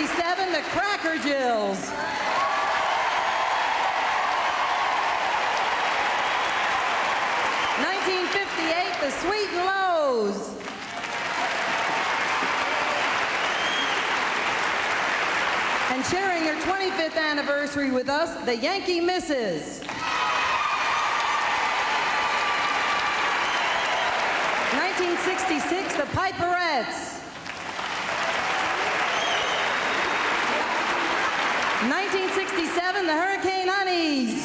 1957, the Cracker Jills. 1958, the Sweet and Lows. And sharing their 25th anniversary with us, the Yankee Misses. 1966, the Piperettes. 1967, the Hurricane Honeys.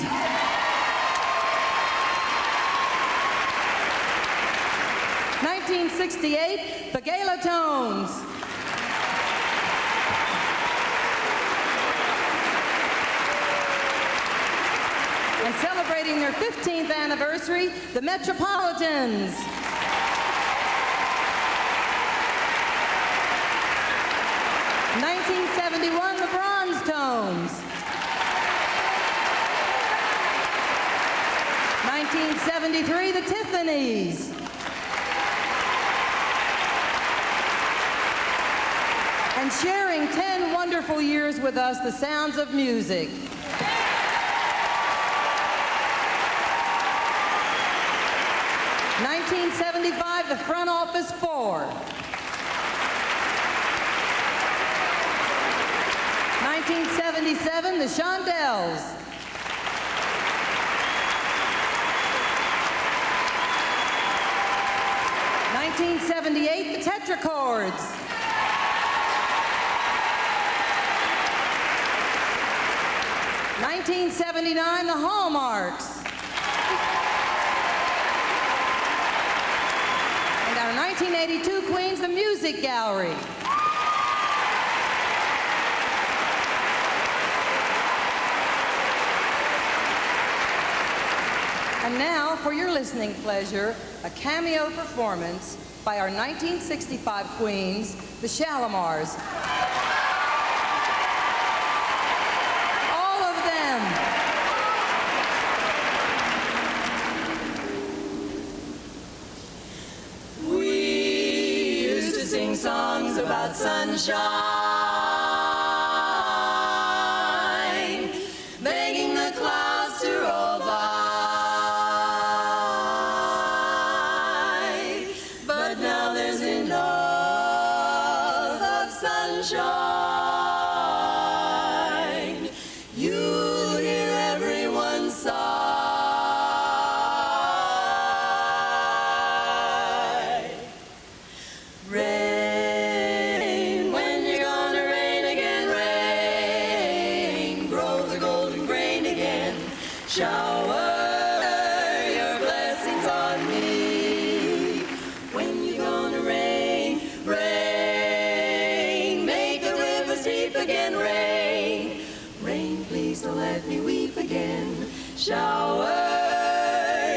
1968, the Gala Tones. 15th anniversary, the Metropolitans. (1971), the Bronze Tones. 1973, the Tiffany's. And sharing 10 wonderful years with us, the Sounds of Music. (1975), the Front Office 4. 1977, the Shondells. 1978, the Tetrachords. 1979, the Hallmarks. And our 1982 Queens, the Music Gallery. And now, for your listening pleasure, a cameo performance by our 1965 Queens, the Shalimars. All of them. We used to sing songs about sunshine, begging the clouds to roll by. But now there's enough of sunshine. You'll hear everyone sigh. Rain, when you're gonna rain again, rain, grow the golden grain again, shower your blessings on me. When you're gonna rain, rain, make the rivers deep again, rain, rain, please don't let me weep again, shower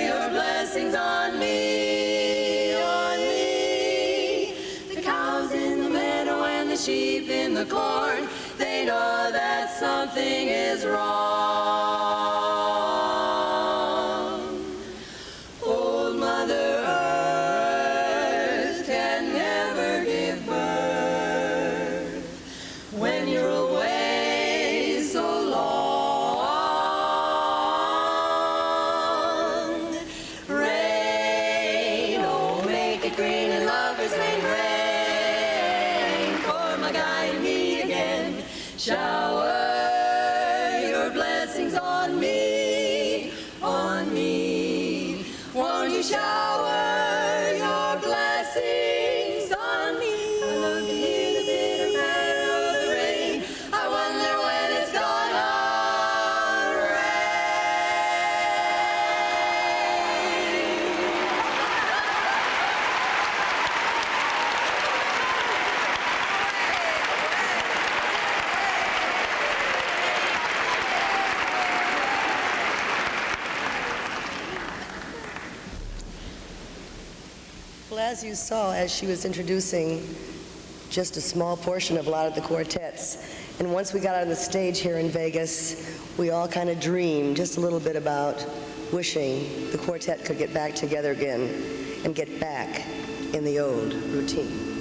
your blessings on me, on me. The cows in the meadow and the sheep in the corn, they know that something is wrong. Old Mother Earth can never give birth when you're away so long. Rain, oh, make it green and lovers sing. Rain, for my guy and me again. Shower your blessings on me, on me. Won't you shower your blessings on me? I love to hear the bitter patter of the rain. I wonder when it's gonna Well, as you saw, as she was introducing just a small portion of a lot of the quartets, and once we got on the stage here in Vegas, we all kind of dreamed just a little bit about wishing the quartet could get back together again and get back in the old routine.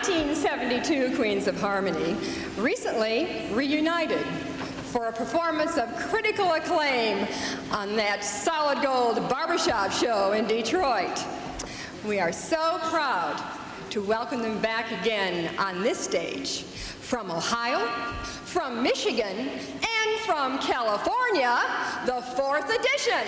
1972 Queens of Harmony recently reunited for a performance of critical acclaim on that solid gold barbershop show in Detroit. We are so proud to welcome them back again on this stage from Ohio, from Michigan, and from California, the 4th edition.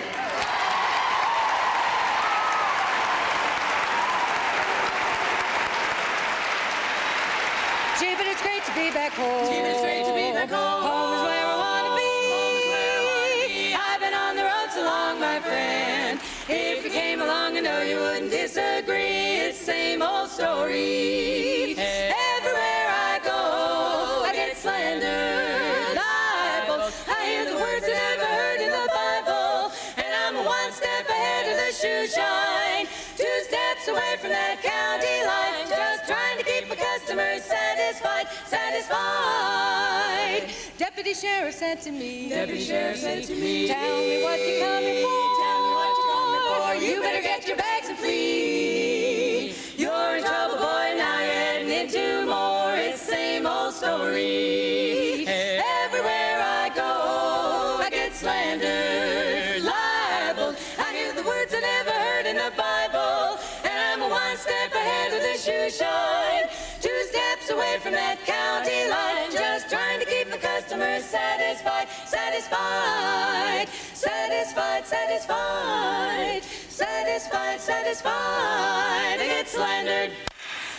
Gee, but it's great to be back home. Gee, but it's great to be back home. Home is where I want to be. Home is where I wanna be. I've been on the road so long, my friend. If you came along, I know you wouldn't disagree. It's the same old story. Everywhere I go, I get slandered, libeled. I hear the words I never heard in the Bible, and I'm one step ahead of the shoe shine, 2 steps away from that county line, just trying to keep my customers satisfied, satisfied. Deputy Sheriff said to me, Deputy Sheriff said to me, tell me what you're coming for. tell me what you're coming for. You better get your bags and flee. You're in trouble, boy, now you're heading into more. It's the same old story. Everywhere I go, I get slandered, libeled. I hear the words I never heard in the Bible, and I'm one step ahead of the shoe shine, 2 steps away from that county line, just trying to keep my customers satisfied, satisfied, satisfied, satisfied, satisfied, satisfied. I get slandered,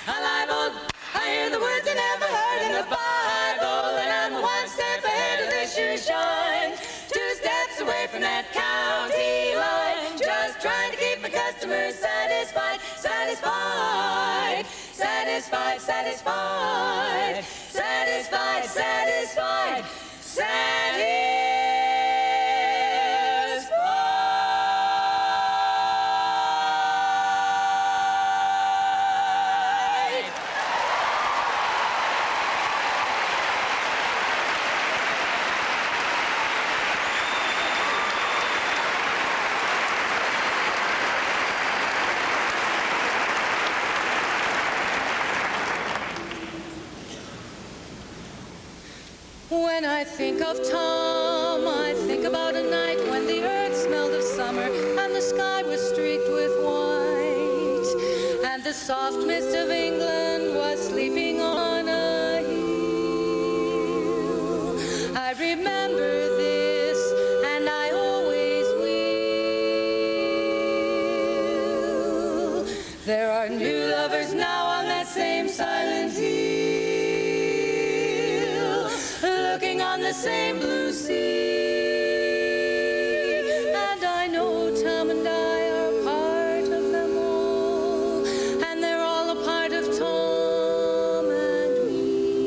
I libeled, I hear the words I never heard in the Bible, and I'm one step ahead of the shoe shine, 2 steps away from that county line, just trying to keep my customers satisfied, satisfied, satisfied, satisfied, satisfied, satisfied, satisfied. When I think of Tom, I think about a night when the earth smelled of summer and the sky was streaked with white, and the soft mist of England was sleeping on a hill. I remember this, and I always will. There are new lovers now on that same silent hill, looking on the same blue sea, and I know Tom and I are part of them all, and they're all a part of Tom and me.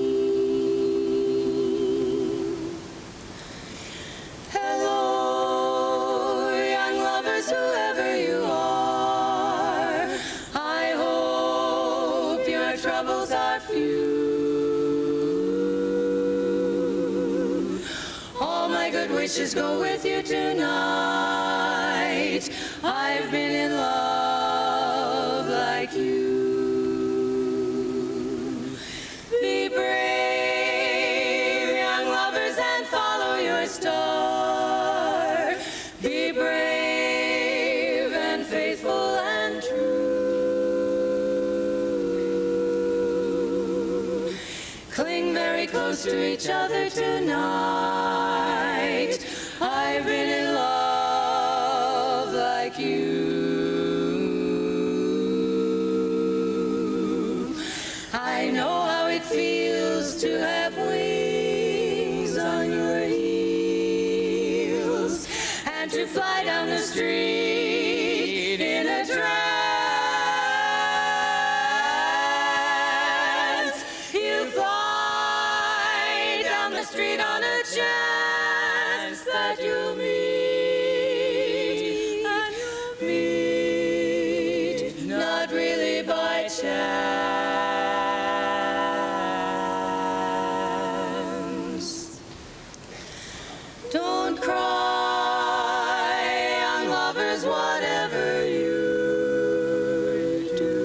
Hello, young lovers, whoever you are, I hope your troubles are few. Good wishes go with you tonight. I've been in love like you. Be brave, young lovers, and follow your star. Be brave and faithful and true. Cling very close to each other tonight. I've been in love like you. I know how it feels to have wings on your heels and to fly down the street in a trance. You fly down the street on a chance that you'll meet, and you'll meet, not really by chance. Don't cry, young lovers, whatever you do.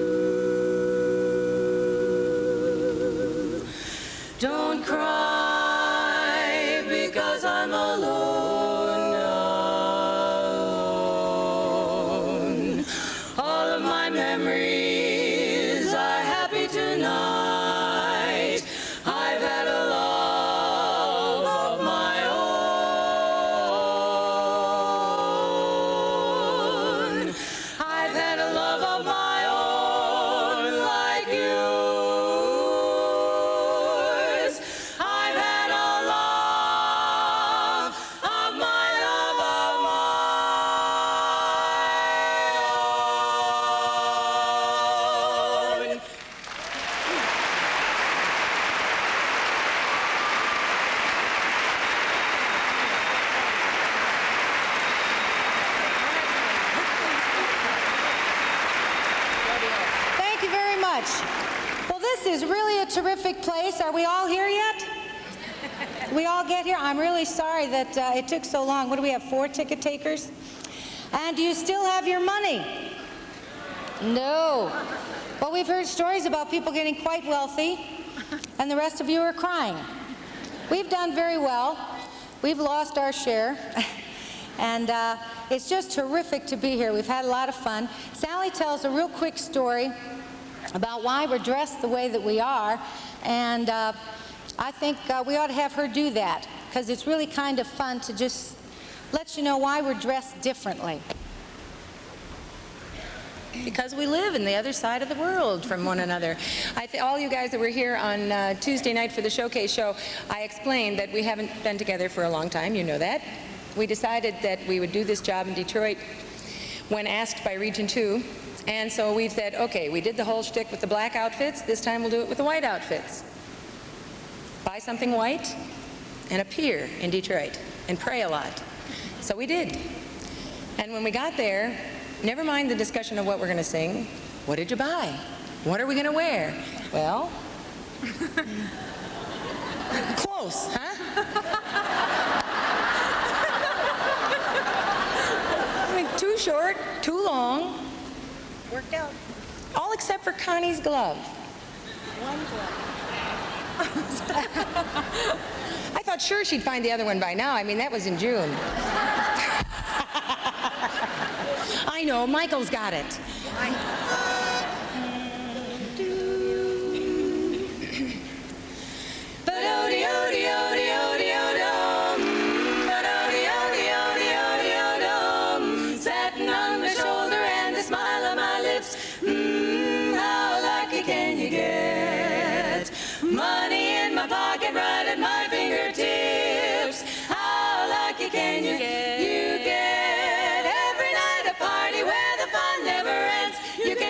much. Well, this is really a terrific place. Are we all here yet? We all get here? I'm really sorry that it took so long. What do we have, 4 ticket takers? And do you still have your money? No. Well, we've heard stories about people getting quite wealthy, and the rest of you are crying. We've done very well. We've lost our share. And it's just terrific to be here. We've had a lot of fun. Sally tells a real quick story about why we're dressed the way that we are, and I think we ought to have her do that, because it's really kind of fun to just let you know why we're dressed differently. Because we live in the other side of the world from one another. All you guys that were here on Tuesday night for the showcase show, I explained that we haven't been together for a long time, you know that. We decided that we would do this job in Detroit when asked by Region 2, and so we said, okay, we did the whole shtick with the black outfits, this time we'll do it with the white outfits. Buy something white and appear in Detroit and pray a lot. So we did. And when we got there, never mind the discussion of what we're going to sing. What did you buy? What are we going to wear? Well, close, huh? I mean, too short, too long. Worked out. All except for Connie's glove. One glove. I thought sure she'd find the other one by now. I mean, that was in June. I know, Michael's got it. Satin on my shoulder and the smile on my lips. How lucky can you get? Money in my pocket, right at my fingertips. How lucky can you get?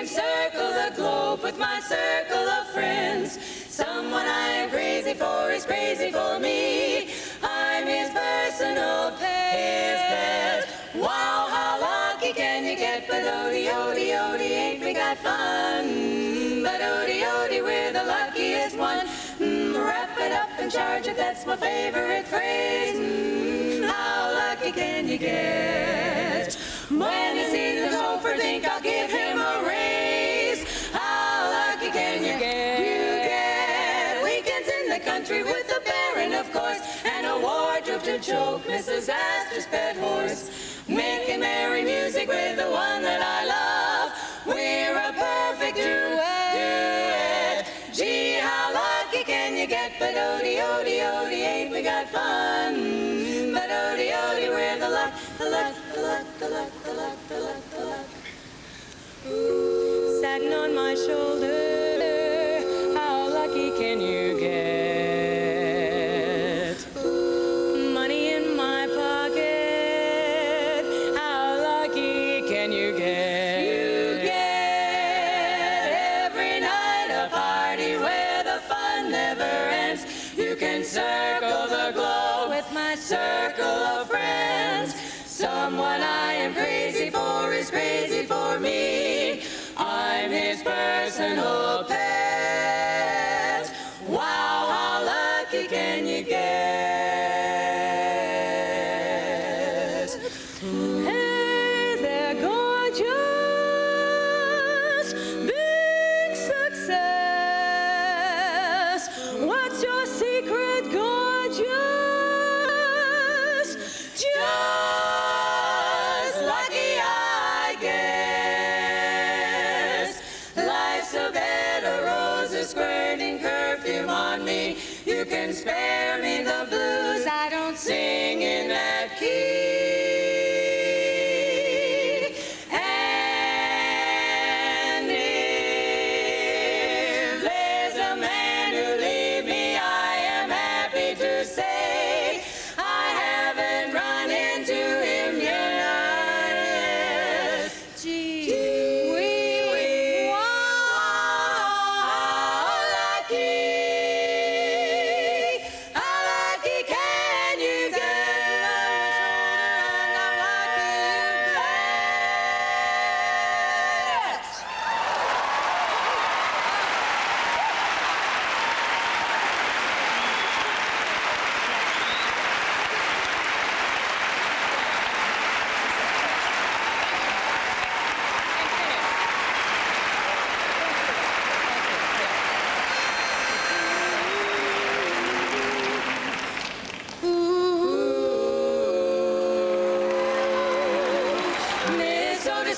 Circle the globe with my circle of friends. Someone I am crazy for is crazy for me. I'm his personal pet. Wow, how lucky can you get? But odie, odie, odie, ain't we got fun? But odie, odie, we're the luckiest one. Wrap it up and charge it, that's my favorite phrase. How lucky can you get? When he sees the chauffeur, think I'll give him a raise. How lucky can you get? You get weekends in the country with the Baron, of course, and a wardrobe to choke Mrs. Astor's pet horse. Making merry music with the one that I love. We're a perfect duet. Gee, how lucky can you get? But odie, odie, odie, ain't we got fun? But odie, odie, we're the luck, the luck, the luck, the luck, the luck, the luck, the luck. Ooh, satin on my shoulder, how lucky can you get? Money in my pocket, how lucky can you get? You get every night a party where the fun never ends. You can circle the globe with my circle of friends. Someone I am crazy for is crazy for me. I'm his personal pet. Wow, how lucky can you get? Hey there, gorgeous, big success. What's your secret, gorgeous? Just lucky, I guess. Life's a better road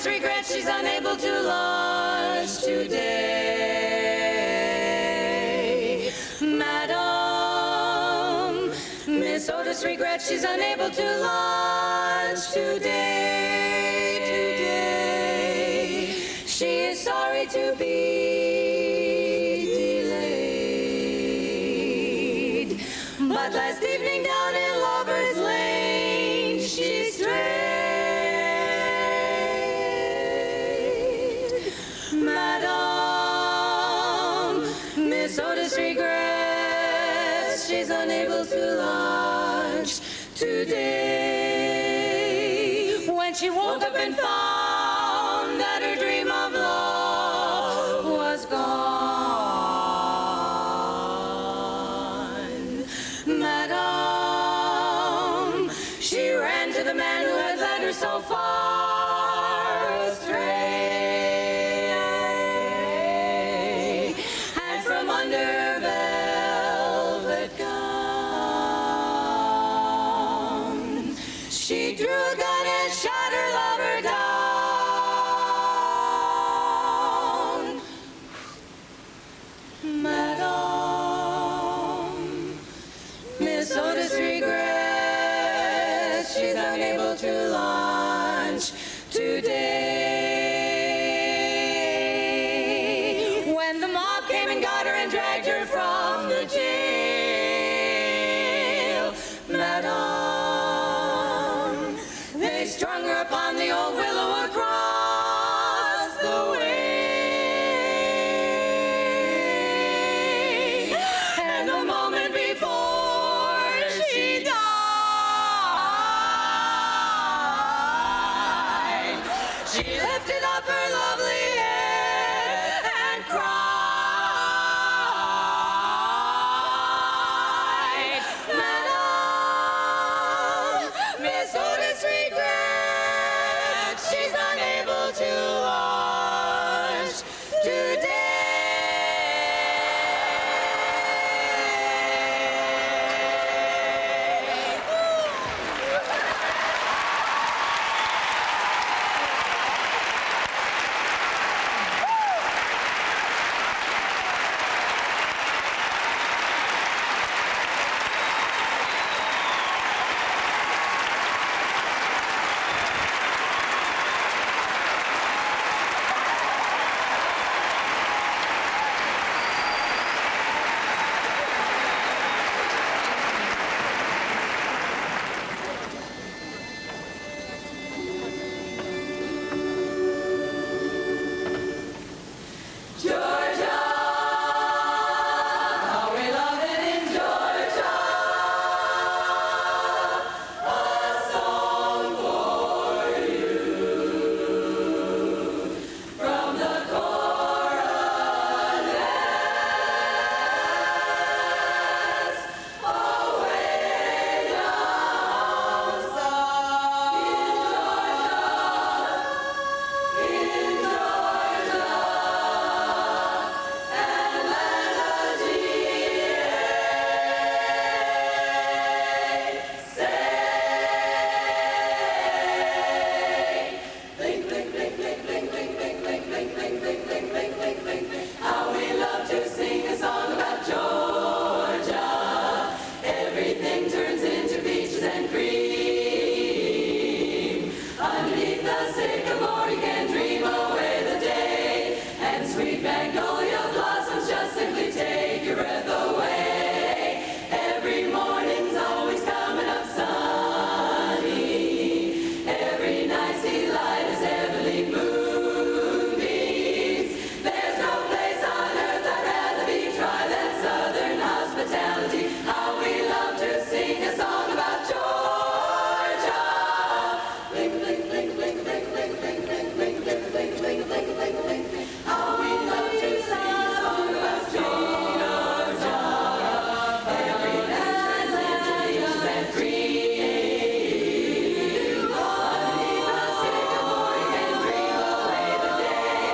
regrets she's unable to lunch today. Madam, Miss Otis regrets she's unable to lunch today. She is sorry to be delayed. But last evening down in Lover's Lane, she strayed. Madam, Miss Otis regrets she's unable to lunch today. When she woke up and found that her dream of love was gone. Madam, she ran to the man who had led her so far astray, and from under her velvet gown, she drew a gun and shot her lover down. Madam, Miss Otis regrets she's unable to lunch today. When the mob came and got her and dragged her from the jail, Madam, they strung her upon the old willow across the way. And the moment before she died, she lifted up her lovely head and cried. Madam, Miss Otis regrets she's unable to lunch today. Georgia, how we love it in Georgia. A song for you from the Coronets away down south in Georgia. How we love to sing a song about Georgia. Everything turns into peaches and cream. Underneath the sycamore you can dream away the day, and sweet magnolia blossoms just simply take your breath away. Every morning's always coming up sunny. Every night's delight is heavenly moonbeams. There's no place on earth I'd rather be. Try that southern hospitality. How we love to sing a song about Georgia. Blink, blink, blink, blink, blink, blink, blink, blink, blink, blink, blink, blink, blink, blink, blink. How we love to sing a song about Georgia. Every night turns into peaches and cream. Underneath the sycamore you can dream away the day,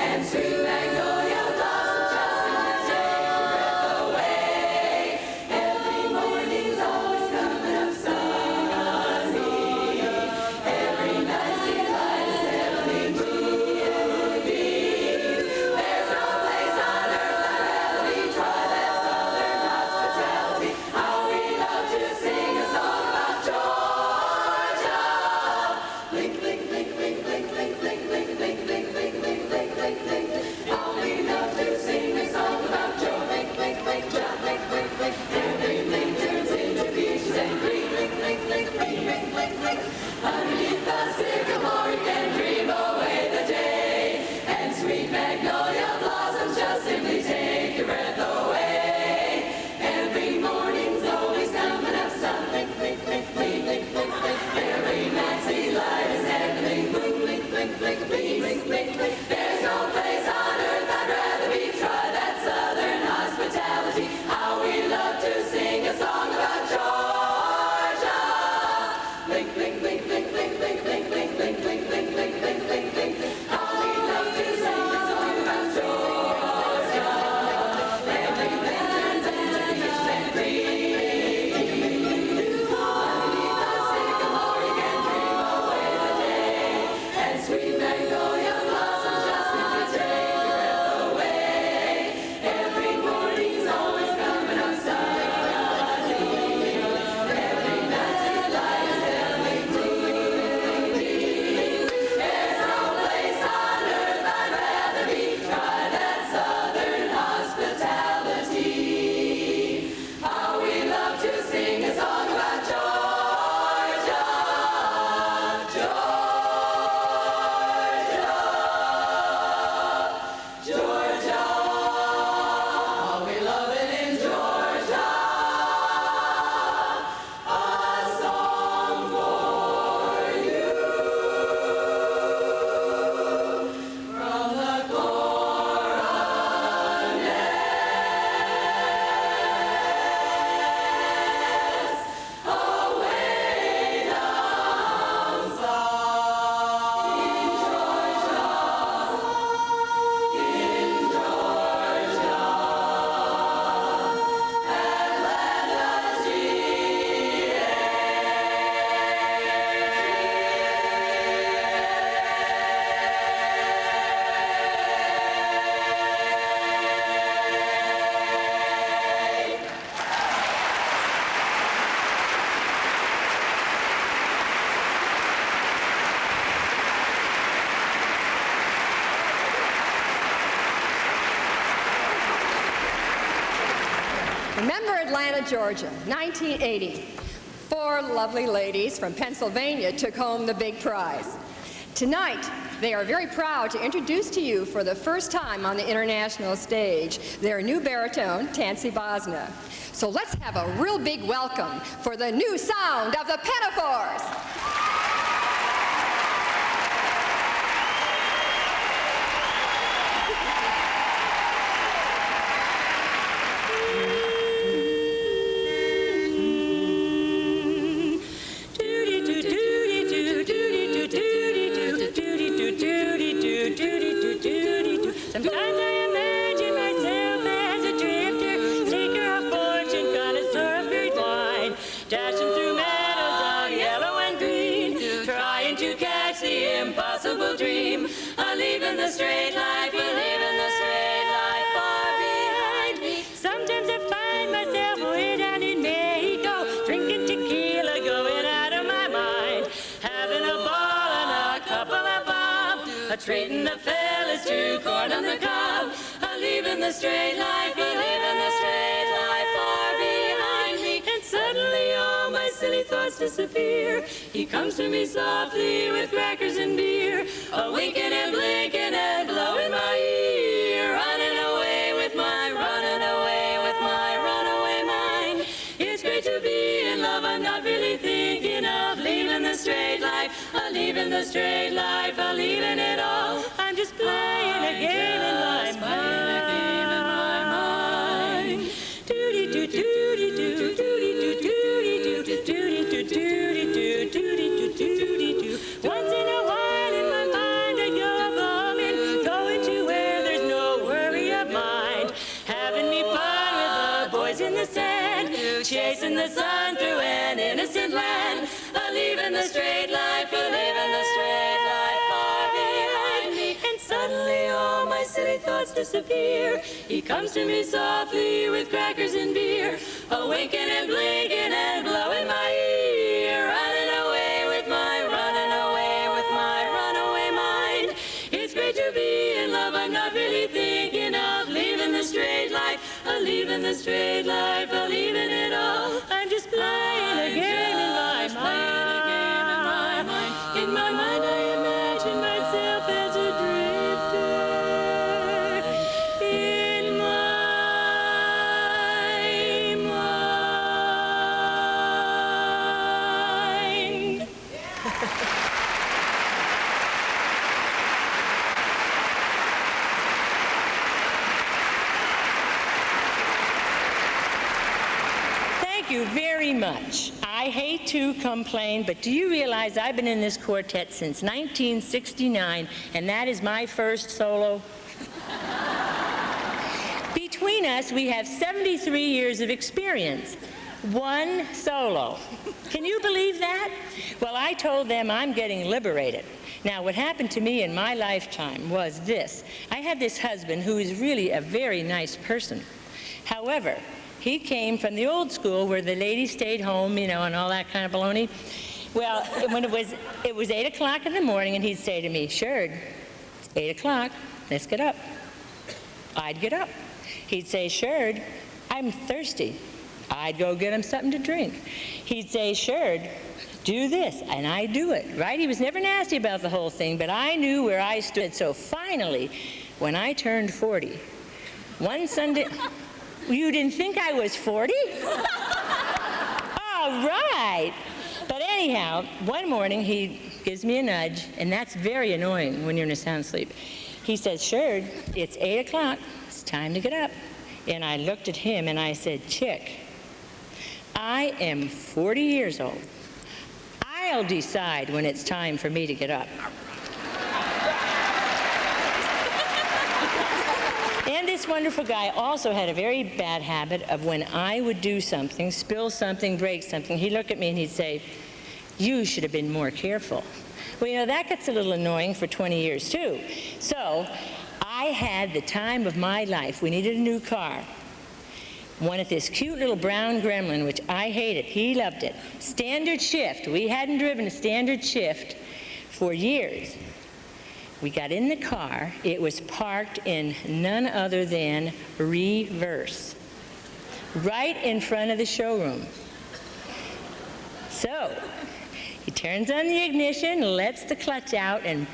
and sweet magnolia blossoms just simply take your breath away. Every morning's always coming up sunny. Every night's delight is Georgia, 1980. 4 lovely ladies from Pennsylvania took home the big prize. Tonight, they are very proud to introduce to you for the first time on the international stage their new baritone, Tansy Bosna. So let's have a real big welcome for the new sound of the Penna-Fores. Sometimes I imagine myself as a drifter, seeker of fortune, connoisseur of great wine, dashing through meadows of yellow and green, trying to catch the impossible dream, of leaving the straight life, of leaving the straight life far behind me. Sometimes I find myself way down in Mexico, drinking tequila, going out of my mind, having a ball and a couple of bob, treating the fellas to corn on the cob, leaving the straight life, leaving the straight life far behind me. And suddenly all my silly thoughts disappear. He comes to me softly with crackers and beer, a winking and blinking and blowing my ear, running away with my runaway mind. It's great to be in love. I'm not really thinking of leaving the straight life, leaving the straight life, leaving it all. I'm just playing a game in my mind. Doody doo doody doo doody doo doody doo doody doo doody doo doody doo doody doo. Once in a while in my mind I go a-bombing, going to where there's no worry of mind, having me fun with the boys in the sand, chasing the sun through an innocent land, leaving the straight life, leaving the straight life far behind me. And suddenly all my silly thoughts disappear. He comes to me softly with crackers and beer, a winking and blinking and blowing my ear, running away with my runaway mind. It's great to be in love. I'm not really thinking of leaving the straight life, leaving the straight life, leaving it all. I'm just playing a game in my mind. In my mind I imagine myself as a drifter. In my mind. Thank you very much. I hate to complain, but do you realize I've been in this quartet since 1969, and that is my first solo? Between us, we have 73 years of experience. One solo. Can you believe that? Well, I told them I'm getting liberated. Now, what happened to me in my lifetime was this. I had this husband who is really a very nice person. However, he came from the old school where the ladies stayed home, you know, and all that kind of baloney. Well, when it was 8 o'clock in the morning, and he'd say to me, "Sherd, it's 8 o'clock, let's get up." I'd get up. He'd say, "Sherd, I'm thirsty." I'd go get him something to drink. He'd say, "Sherd, do this," and I'd do it, right? He was never nasty about the whole thing, but I knew where I stood. So finally, when I turned 40, one Sunday... You didn't think I was 40? All right. But anyhow, one morning he gives me a nudge, and that's very annoying when you're in a sound sleep. He says, "Sherd, it's 8 o'clock. It's time to get up." And I looked at him and I said, "Chick, I am 40 years old. I'll decide when it's time for me to get up." And this wonderful guy also had a very bad habit of when I would do something, spill something, break something, he'd look at me and he'd say, "You should have been more careful." Well, you know, that gets a little annoying for 20 years too. So I had the time of my life. We needed a new car. Wanted this cute little brown Gremlin, which I hated. He loved it. Standard shift. We hadn't driven a standard shift for years. We got in the car. It was parked in none other than reverse. right in front of the showroom. So, he turns on the ignition, lets the clutch out, and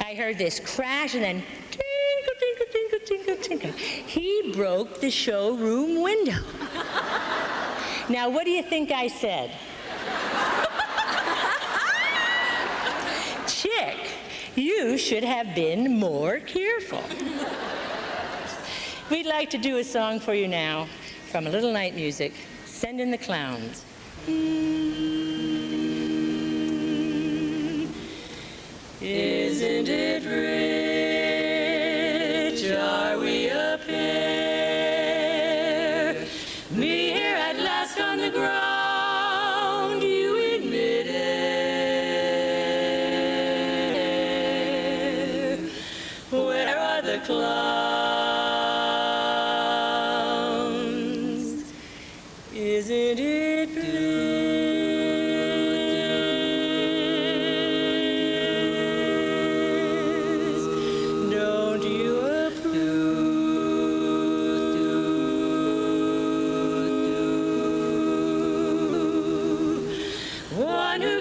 I heard this crash and then tinkle, tinkle, tinkle, tinkle, tinkle. He broke the showroom window. Now, what do you think I said? Chick, you should have been more careful. We'd like to do a song for you now from a little night music, Send in the Clowns. Isn't it rich? Are we a pair? Me here at last on the ground, you admit it. Where are the clowns? Isn't it blue?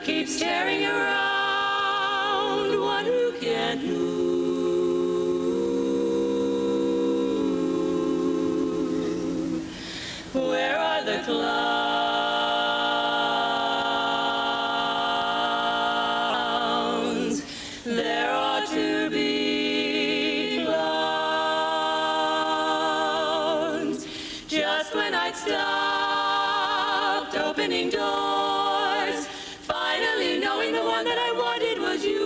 Keeps staring around, one who can't move. Where are the clowns? There ought to be clowns. Just when I'd stopped opening doors, finally knowing the one that I wanted was yours,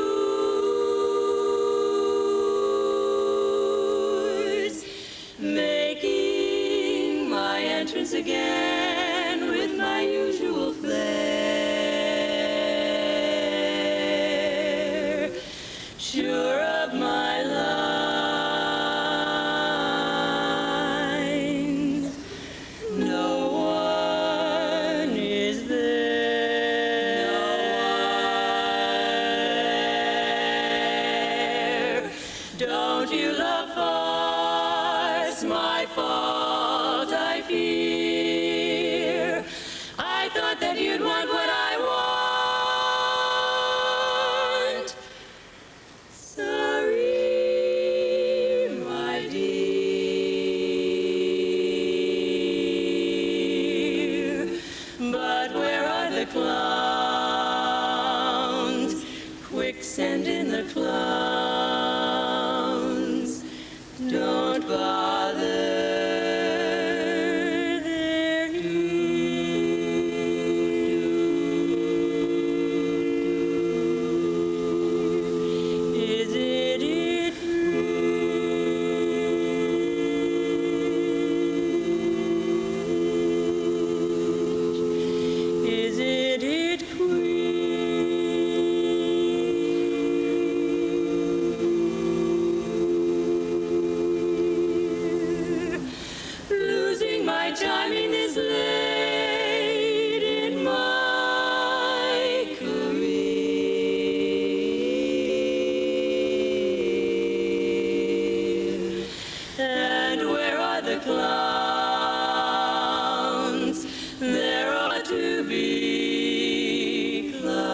making my entrance again with my usual flair, sure of my lines. No one is there. Don't you love farce? My fault, I fear. I thought that you'd want what I want. Sorry, my dear. But where are the clowns? Quick, send in the clowns. Don't bother, they're Isn't it rich? Isn't it my timing this late in my career? And where are the clowns? There ought to be clowns.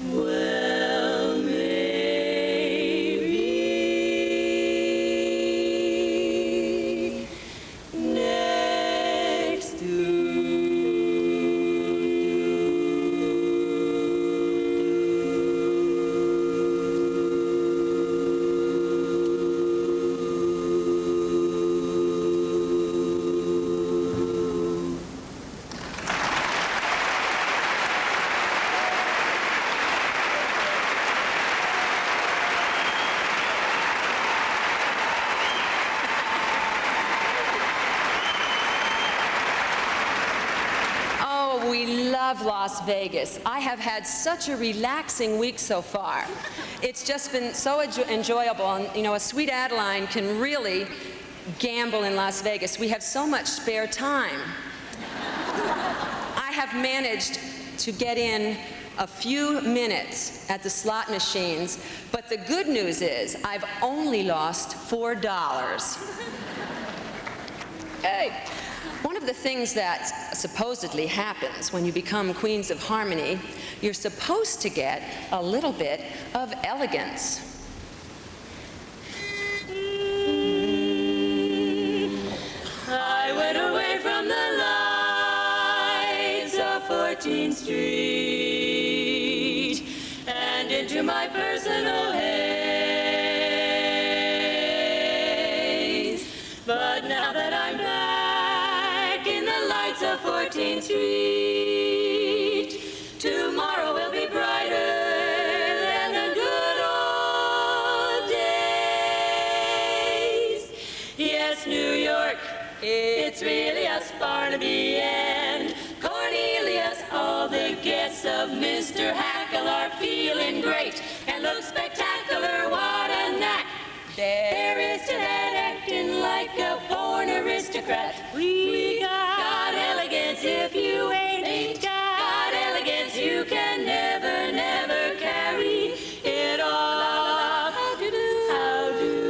Well, maybe next We love Las Vegas. I have had such a relaxing week so far. It's just been so enjoyable, and you know, a sweet Adeline can really gamble in Las Vegas. We have so much spare time. I have managed to get in a few minutes at the slot machines, but the good news is I've only lost $4. Hey, one of the things that supposedly happens when you become Queens of Harmony, you're supposed to get a little bit of elegance. I went away from the lights of 14th Street and into my personal haze. But now that I'm back in the lights of 14th Street, tomorrow will be brighter than the good old days. Yes, New York, it's really us, Barnaby and Cornelius. All the guests of Mr. Hackle are feeling great and look spectacular. What a knack there is to that, acting like a born aristocrat. We got elegance. If you ain't got elegance, you can never, never carry it all. How do?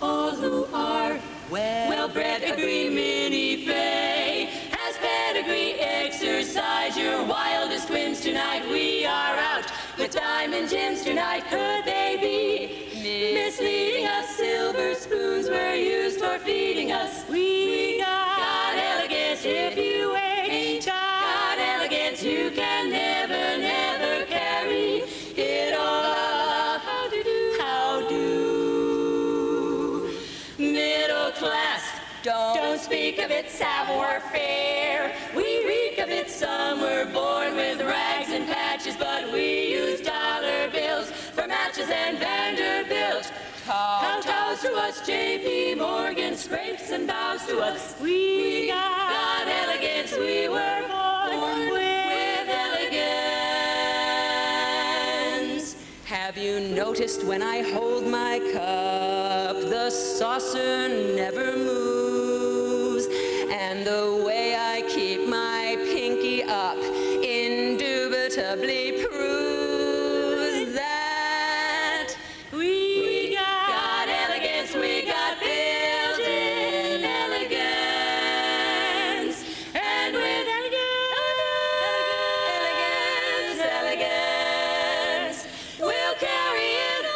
All who are well-bred agree, Minnie Fay has pedigree. Exercise your wildest whims tonight. We are out with diamond gems tonight. Could they be misleading us? Silver spoons were used for feeding us. We got elegance. If you ain't got elegance, you can never, never carry it all. How do? Middle class, don't speak of it, savoir-faire. We reek of it. Some were born with rags and patches, but we use dollar bills for matches and Vanderbilt. Kowtows to us, J.P. Morgan scrapes and bows to us. We got elegance. We were born with elegance. Have you noticed when I hold my cup, the saucer never moves? And the way I keep my pinky up indubitably proves that we got elegance. We got built-in elegance. And with elegance, we'll carry it all.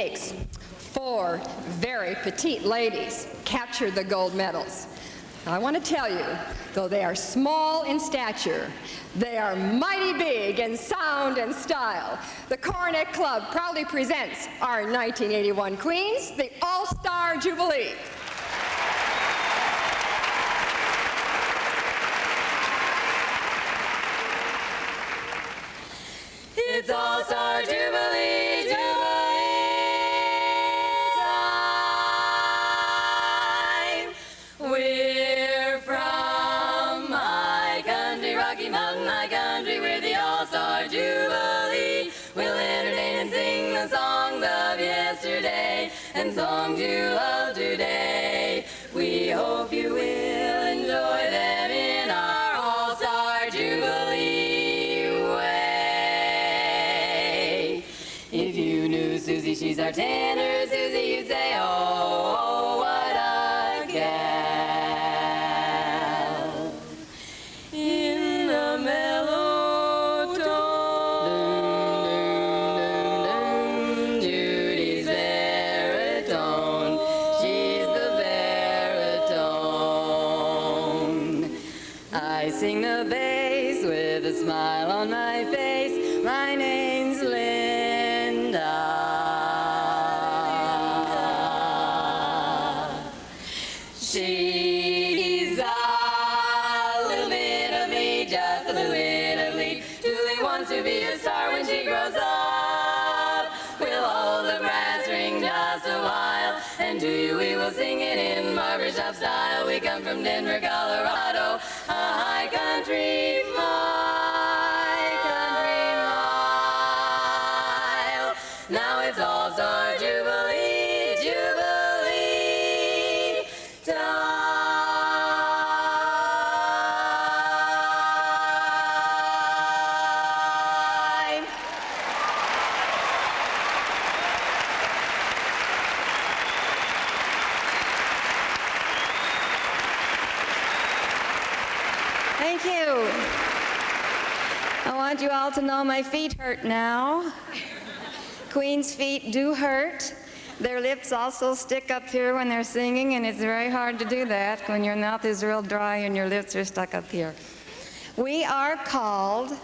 Phoenix, 4 very petite ladies captured the gold medals. I want to tell you, though they are small in stature, they are mighty big in sound and style. The Coronet Club proudly presents our 1981 Queens, the All-Star Jubilee. It's All-Star Jubilee, Jubilee time. We're from my country, Rocky Mountain, my country. We're the All-Star Jubilee. We'll entertain and sing the songs of yesterday and songs you love today. We hope you will enjoy them in our All-Star Jubilee way. If you knew Susie, she's our tenor, Susie, you'd say, oh, what a gal. In the mellow tone, Judy's baritone, she's the baritone. I sing the bass with a smile on my face, my name's Linda. She's a little bit of me, just a little bit of me. Julie wants to be a star when she grows up. We'll hold the brass ring just a while, and to you we will sing it in barbershop style. We come from Denver, Colorado, a high country mile. Now it's All-Star Jubilee, Jubilee time. Thank you. I want you all to know my feet hurt now. Queen's feet do hurt. Their lips also stick up here when they're singing, and it's very hard to do that when your mouth is real dry and your lips are stuck up here. We are called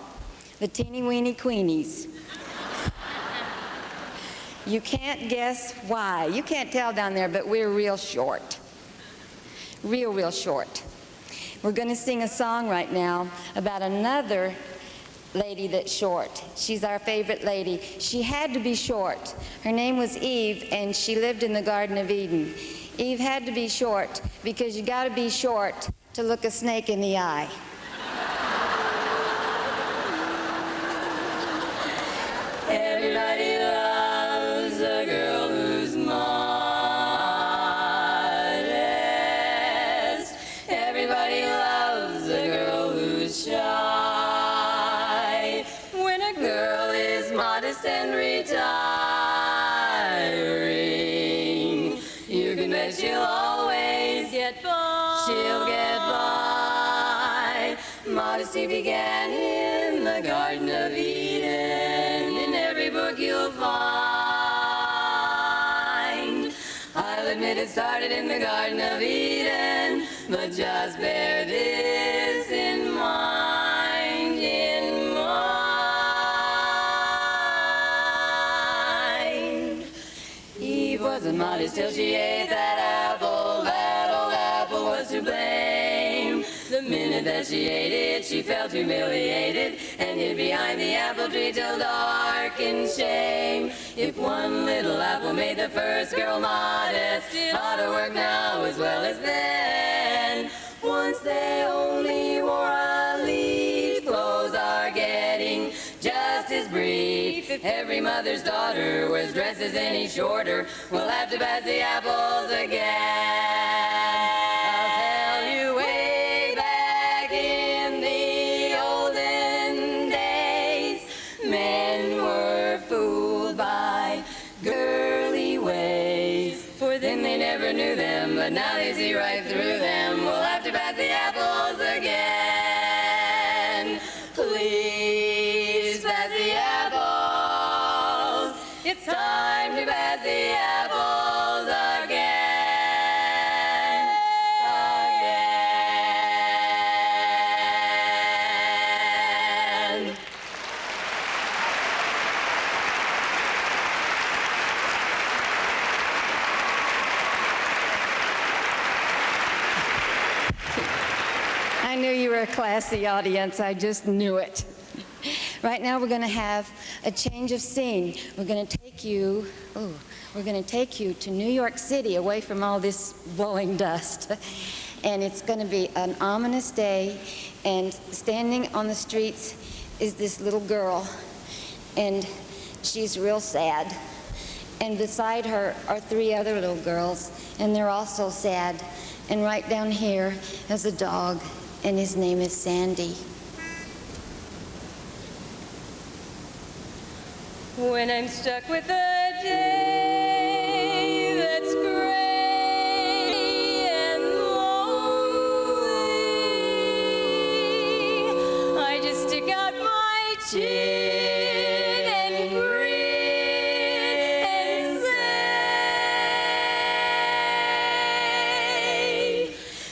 the Teeny Weeny Queenies. You can't guess why. You can't tell down there, but we're real short. Real short. We're going to sing a song right now about another lady that's short. She's our favorite lady. She had to be short. Her name was Eve, and she lived in the Garden of Eden. Eve had to be short because you got to be short to look a snake in the eye. Everybody loves a girl who's modest. Everybody loves a girl who's shy. When a girl is modest and retiring, you can bet she'll always get by. She'll get by. Modesty began in the Garden of Eden. In every book you'll find, I'll admit it started in the Garden of Eden, but just bear this in mind, Eve wasn't modest till she ate that apple. That old apple was to blame. The minute that she ate it, she felt humiliated and hid behind the apple tree till dark in shame. If one little apple made the first girl modest, it ought to work now as well as then. Once they only wore a leaf, clothes are getting just as brief. If every mother's daughter wears dresses any shorter, we'll have to pass the apples again. I'll tell you way back in the olden days, men were fooled by girly ways. For then they never knew them, but now they see right through them. We'll have to pass the apples again. Please pass the apples. It's time to pass the knew you were a classy audience. I just knew it. Right now we're going to have a change of scene. We're going to take you to New York City, away from all this blowing dust. And it's going to be an ominous day, and standing on the streets is this little girl, and she's real sad. And beside her are 3 other little girls, and they're also sad. And right down here is a dog, and his name is Sandy. When I'm stuck with a day that's gray and lonely, I just stick out my chin and grin and say,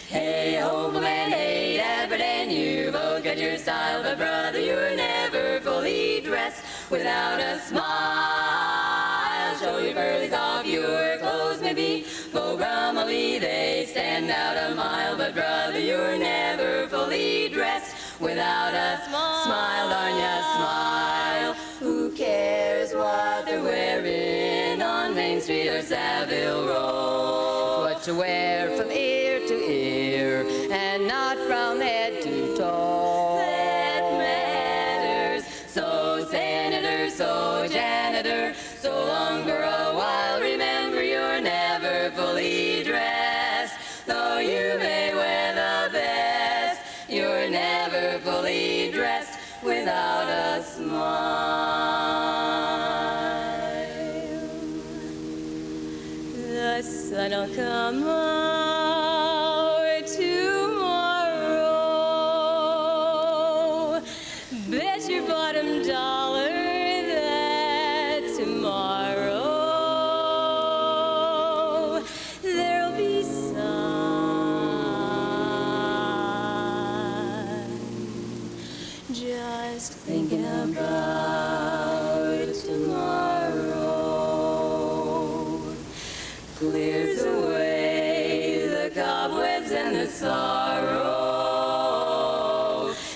hey, old man, hey, Abbott, and you both got your style, but brother, you're never fully dressed without a smile. Show your furries off, your clothes may be faux grumbly, they stand out a mile, but brother, you're never fully dressed without a smile. Darn ya, smile. Who cares what they're wearing on Main Street or Savile Row? What you wear from ear to ear and not from head to toe. That matters. So senator, so janitor, so long for a while. Remember, you're never fully dressed, though you may wear the best. You're never fully dressed without a smile. The sun'll come out tomorrow. Bet your bottom dollar that tomorrow there'll be sun. Just thinking about tomorrow clears away the cobwebs and the sorrow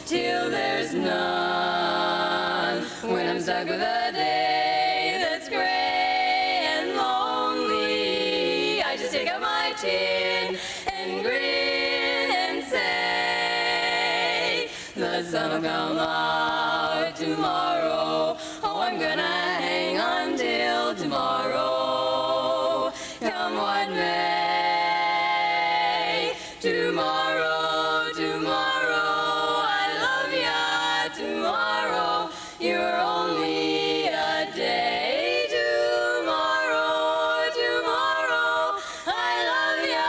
till there's none. When I'm stuck with a day that's gray and lonely, I just take out my chin and grin and say, the sun'll come out tomorrow. Oh, I'm gonna hang on till tomorrow. Come what may, tomorrow, tomorrow, I love ya, tomorrow, you're only a day. Tomorrow, tomorrow, I love ya,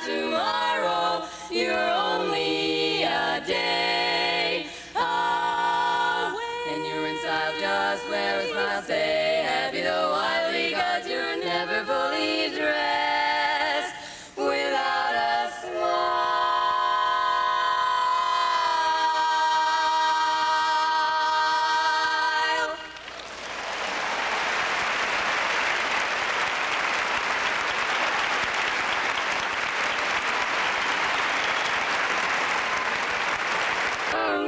tomorrow, you're only a day away. And you're in style, just wear a smile, stay happy though while, because you're never fully dressed without a smile.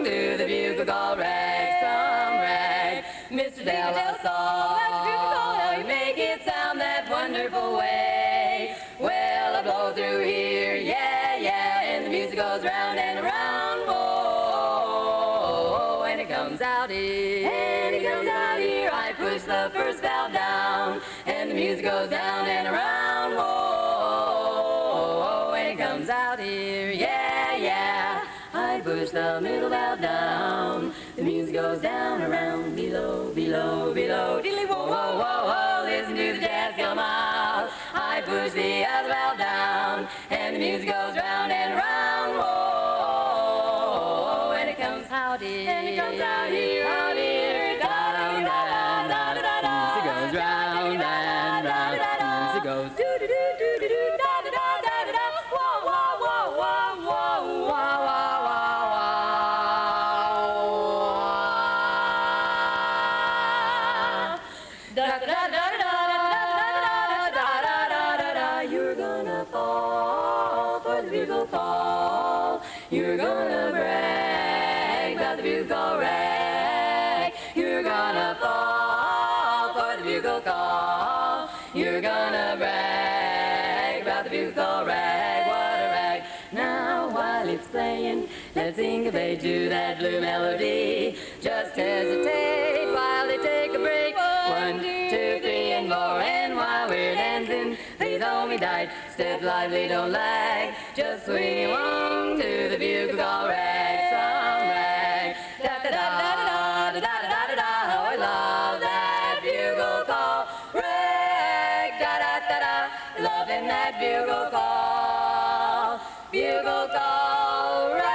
Do the bugle call, rag, some rag, Mr. Della Saw. That's the bugle call, how you make it sound that wonderful way. Well, I blow through here, yeah, yeah, and the music goes round and around, whoa, and it comes out here, and it comes out here. I push the first valve down, and the music goes down and around, whoa, and it comes out here, yeah, yeah. I push the middle valve down, the music goes down around, below, below, below, diddly whoa, whoa, whoa, whoa, listen to the jazz come out. I push the other valve down, and the music goes round and round, whoa, and it comes out here, and it comes out here, out here, da da da da da da da. Music goes round and round, music goes do do do do do do da da da da da. Whoa, whoa, whoa, whoa, whoa, whoa, whoa. You're gonna brag about the bugle rag. You're gonna fall for the bugle call. You're gonna brag about the bugle rag. What a rag. Now while it's playing, let's syncopate to that blue melody. Just hesitate while they take a break. 1, 2, 3, and 4. And while we're dancing, please hold me tight. Step lively, don't lag. Just swing along to the bugle call rag. Song rag. Da da da da da da da da da da. Oh, I love that bugle call rag. Da da da da. Loving that bugle call. Bugle call rag.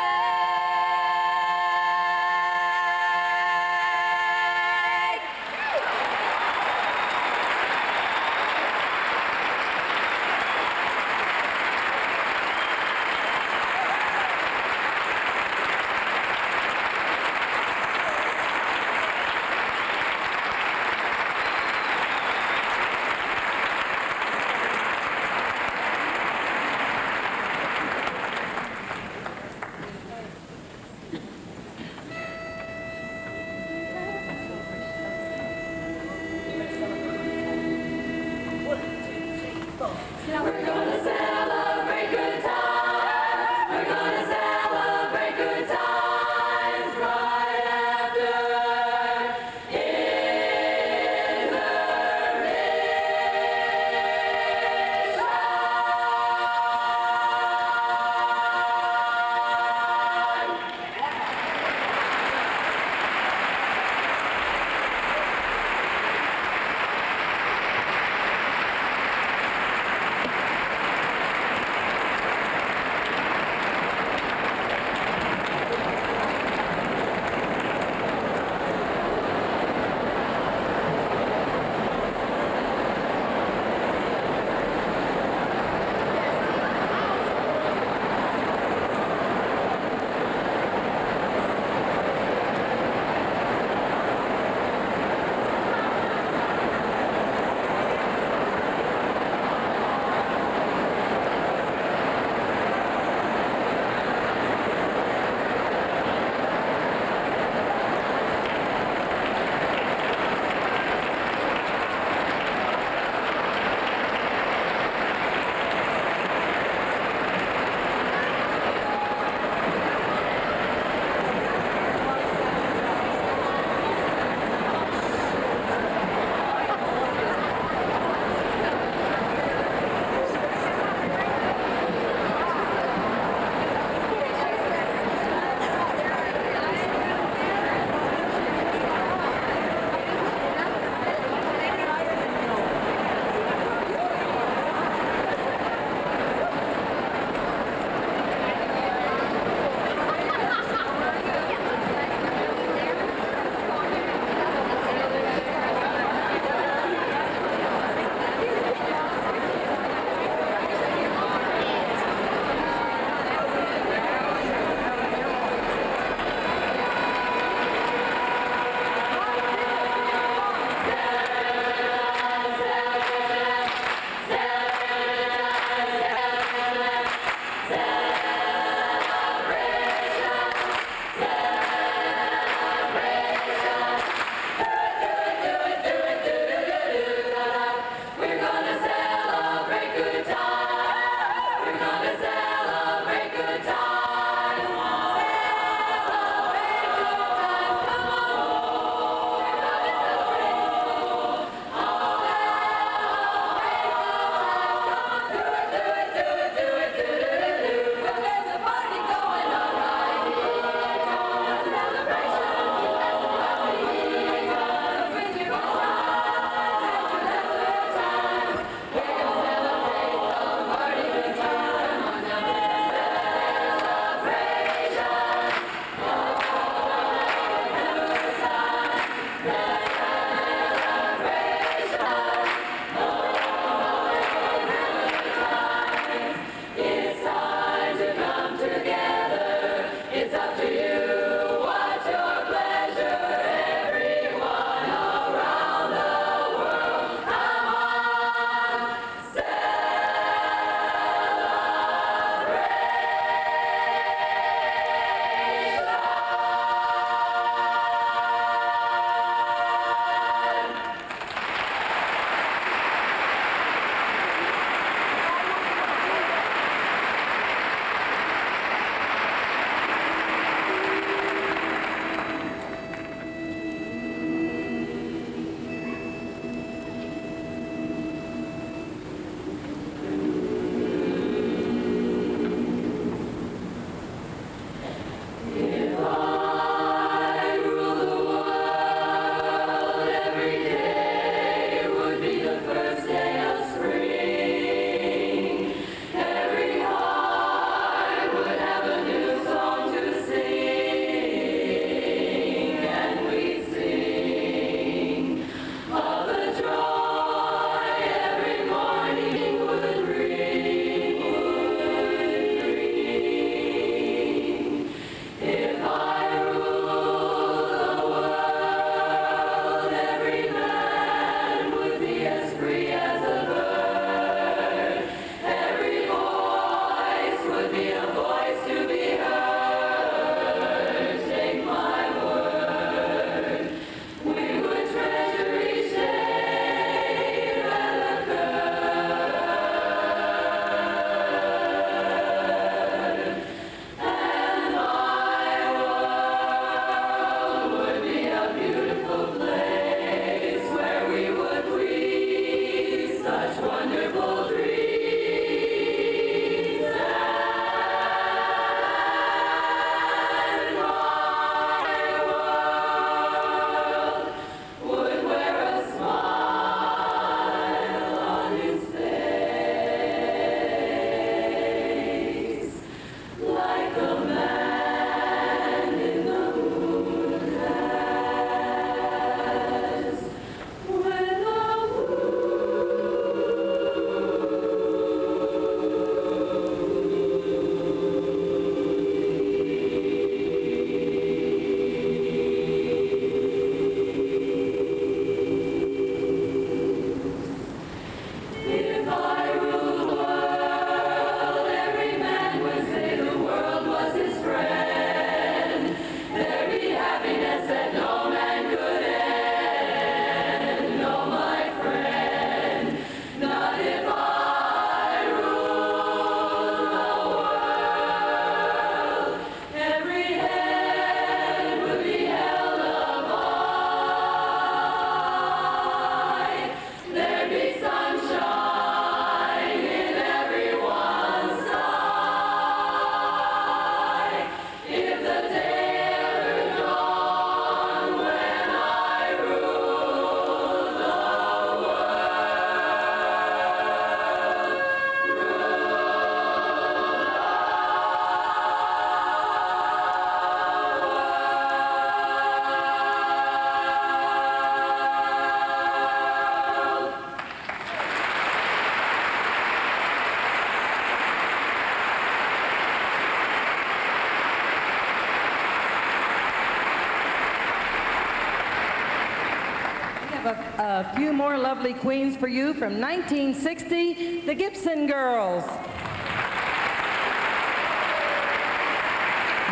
a few more lovely queens for you from 1960, the Gibson Girls.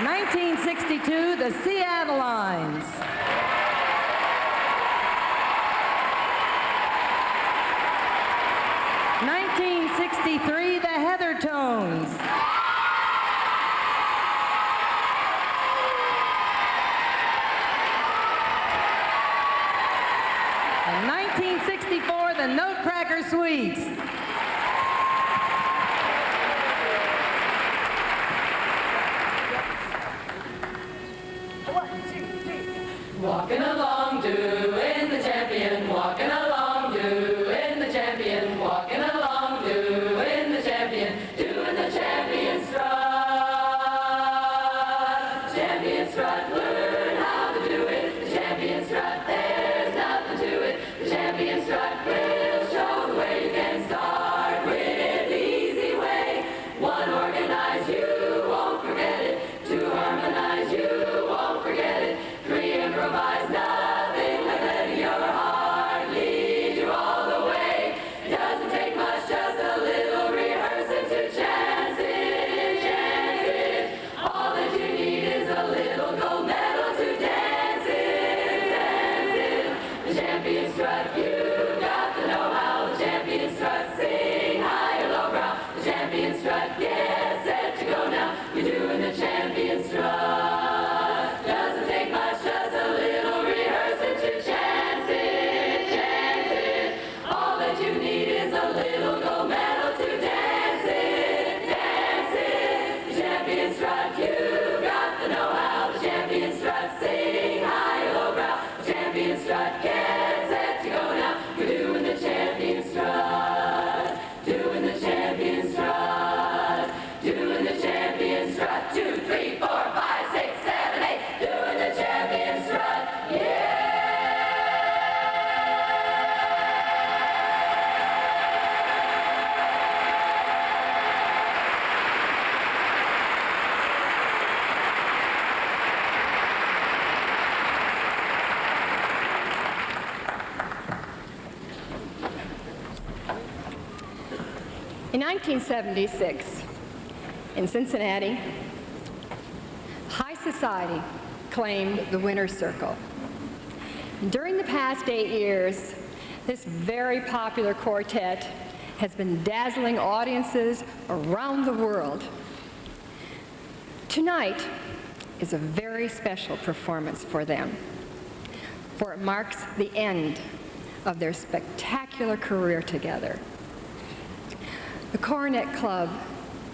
1962, the Seattlelines. 1963, the Heathertones. 1964, the Nutcracker Suites. Walking along, doing the champion, walking along, doing the champion, walking along, doing the champion, doing the champion strut. Champion strut, learn how to do it. The champion strut, there's nothing to it. The champion strut will show the way you can start with the easy way. One organize, you won't forget it. Two harmonize, you won't forget it. Three improvise, nothing like letting your heart lead you all the way. It doesn't take much, just a little rehearsing to chance it, chance it. All that you need is a little gold medal to dance it, dance it. The champion strut, you got the know-how. The champion strut, sing high or low brow. The champion strut, get set to go now. You're doing the champion strut. Doesn't take much, just a little rehearsing to chance it, chance it. All that you need is a little gold medal to dance it, dance it. The champion strut, you got the know-how. The champion strut, sing high or low brow. The champion strut, get set to go now. You're doing the champion strut, doing the champion strut, doing the champion strut. 2, 3, 4, 5, 6, 7, 8, doing the champion strut, yeah! In 1976, in Cincinnati, High Society claimed the winner's circle. During the past 8 years, this very popular quartet has been dazzling audiences around the world. Tonight is a very special performance for them, for it marks the end of their spectacular career together. The Coronet Club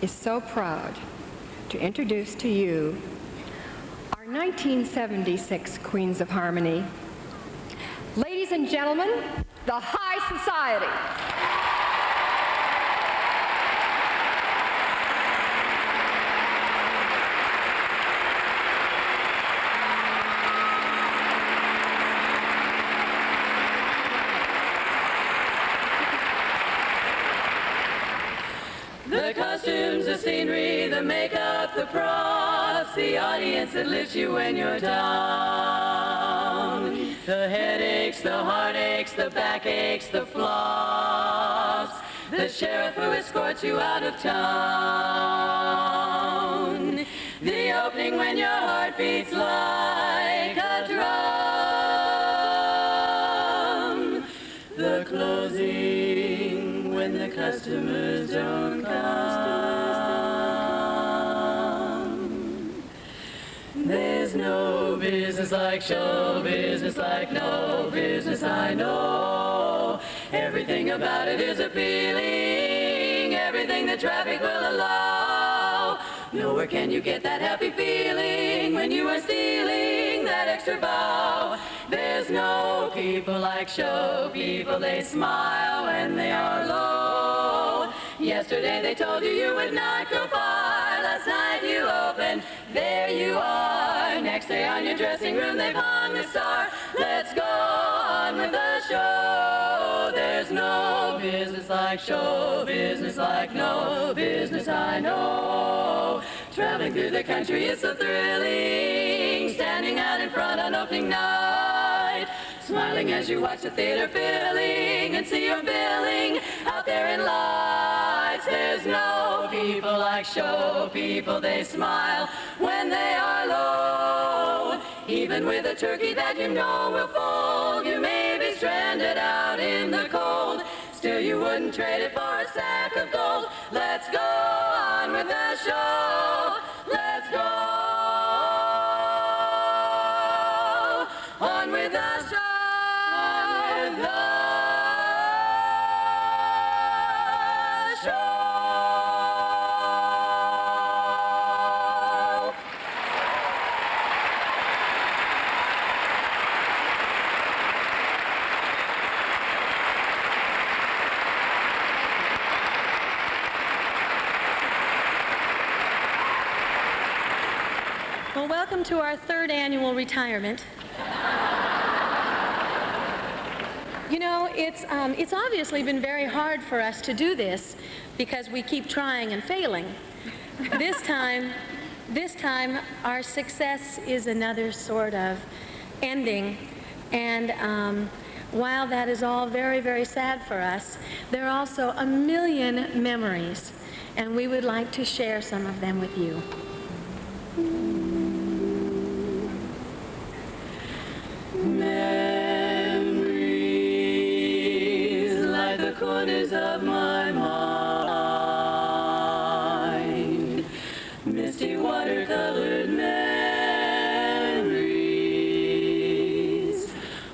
is so proud to introduce to you our 1976 Queens of Harmony. Ladies and gentlemen, the High Society. The costumes, the scenery, the makeup, the props, the audience that lifts you when you're down. The headaches, the heartaches, the backaches, the flops, the sheriff who escorts you out of town. The opening when your heart beats like a drum. The closing when the customers don't come. There's no business like show business, like no business I know. Everything about it is appealing, everything the traffic will allow. Nowhere can you get that happy feeling when you are stealing that extra bow. There's no people like show people, they smile when they are low. Yesterday they told you you would not go far. Last night you opened, there you are. Next day on your dressing room they've hung the star. Let's go on with the show. There's no business like show business, like no business I know. Traveling through the country is so thrilling, standing out in front on opening night, smiling thrilling as you watch the theater filling and see your billing out there in lights. There's no people like show people. They smile when they are low. Even with a turkey that you know will fold, you may be stranded out in the cold. Still you wouldn't trade it for a sack of gold. Let's go on with the show. Let's go on with the show. On with the show. Well, welcome to our third annual retirement. You know, it's obviously been very hard for us to do this because we keep trying and failing. This time, our success is another sort of ending. And while that is all very, very sad for us, there are also a million memories, and we would like to share some of them with you. Memories like the corners of my mind, misty watercolored memories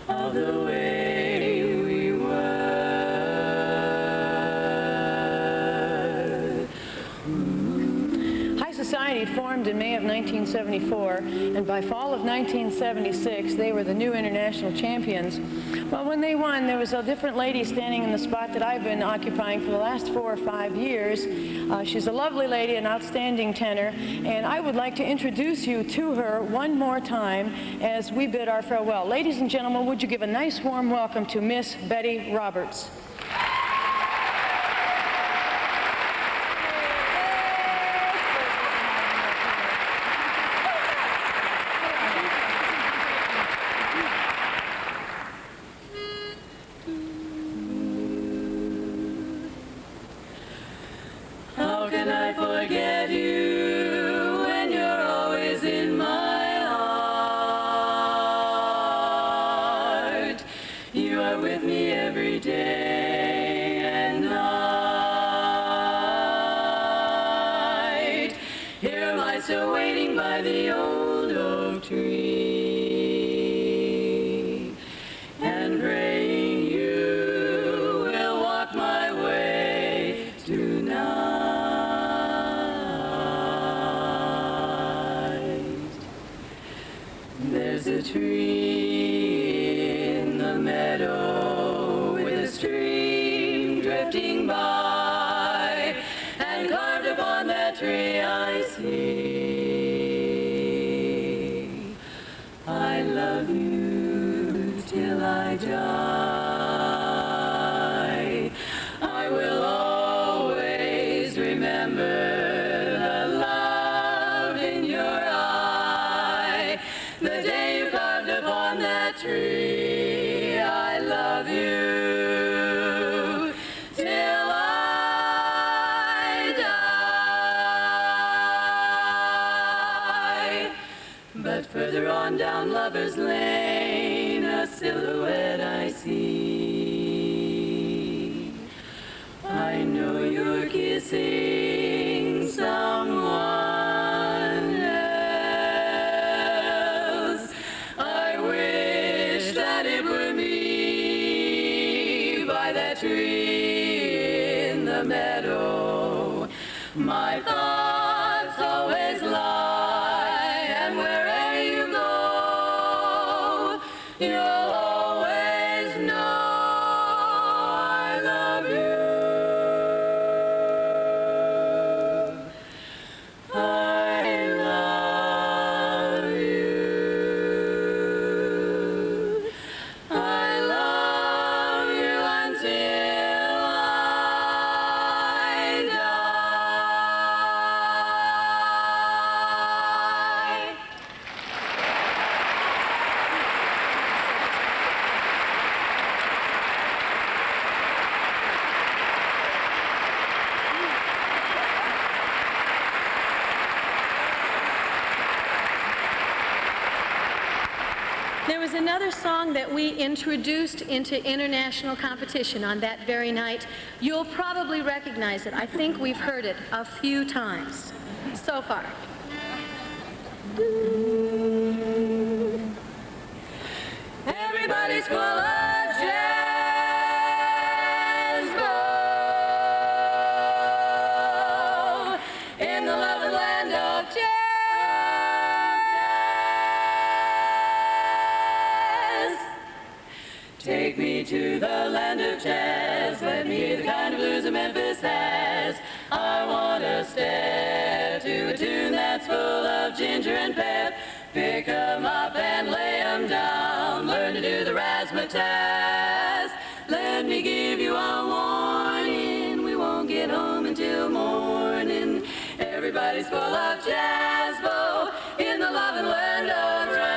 of the way we were. High Society formed in May of 1974, and by fall of 1976, they were the new international champions. Well, when they won, there was a different lady standing in the spot that I've been occupying for the last 4 or 5 years. She's a lovely lady, an outstanding tenor, and I would like to introduce you to her one more time as we bid our farewell. Ladies and gentlemen, would you give a nice warm welcome to Miss Betty Roberts. How can I forget you when you're always in my heart? You are with me every day and night. Here am I still waiting by the old oak tree and praying you will walk my way tonight. There's a tree in the meadow with a stream drifting by, and carved upon that tree I see, I love you till I die. I will always remember the love in your eye. The day you carved upon that tree, I love you till I die. But further on down Lover's Lane, a silhouette I see. I know you're kissing someone else. I wish that it were me by that tree in the meadow. My thoughts always lie, and wherever you go, you'll always know I love you. I love you. I love you until I die. There was another song that we introduced into international competition on that very night. You'll probably recognize it. I think we've heard it a few times so far. Everybody's full of jazz, in the lovely land of jazz. Take me to the land of jazz. Let me hear the kind of blues that Memphis has. I want to step to a tune that's full of ginger and pep. Pick 'em up and lay 'em down. Learn to do the razzmatazz. Let me give you a warning. We won't get home until morning. Everybody's full of jazz, bo, in the loving land of jazz.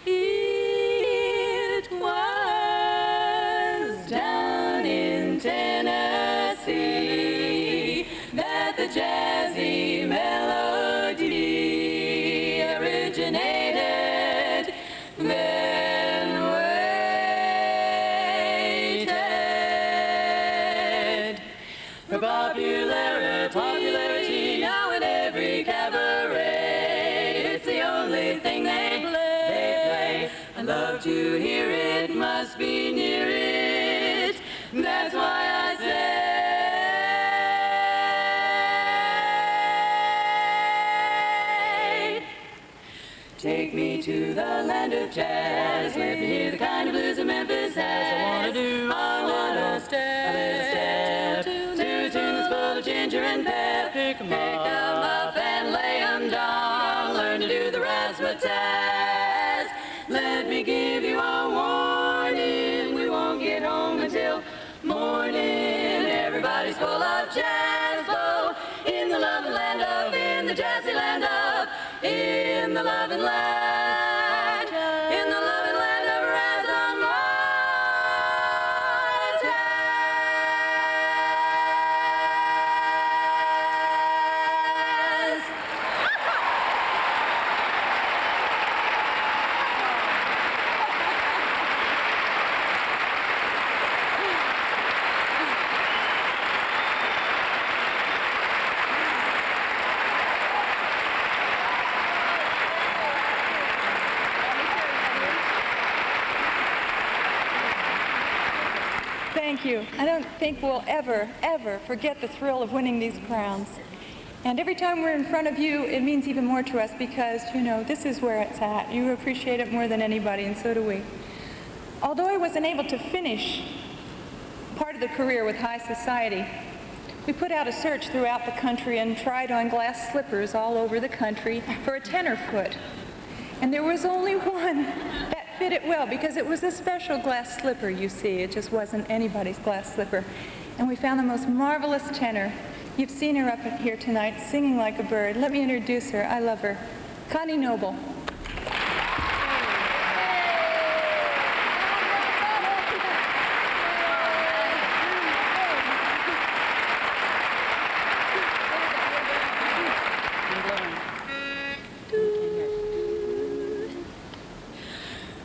It was down in Tennessee that the jazzy melody originated. Then waited for popularity now in every cabaret. It's the only thing they play. I love to hear it, must be near it. That's why I say, take me to the land of jazz. Let me hear the kind of blues that Memphis has. I want to step to a tune that's full of ginger and pep. Pick 'em up and lay 'em down. Learn to do the razzmatazz. Let me give you a warning. We won't get home until morning. Everybody's full of jazz, bo, in the loving land of, in the jazzy land of, in the loving land, in the loving land of razzmatazz. Thank you. I don't think we'll ever forget the thrill of winning these crowns. And every time we're in front of you, it means even more to us because, you know, this is where it's at. You appreciate it more than anybody, and so do we. Although I wasn't able to finish part of the career with High Society, we put out a search throughout the country and tried on glass slippers all over the country for a tenor foot. And there was only one that fit it well because it was a special glass slipper, you see. It just wasn't anybody's glass slipper. And we found the most marvelous tenor. You've seen her up here tonight singing like a bird. Let me introduce her. I love her. Connie Noble.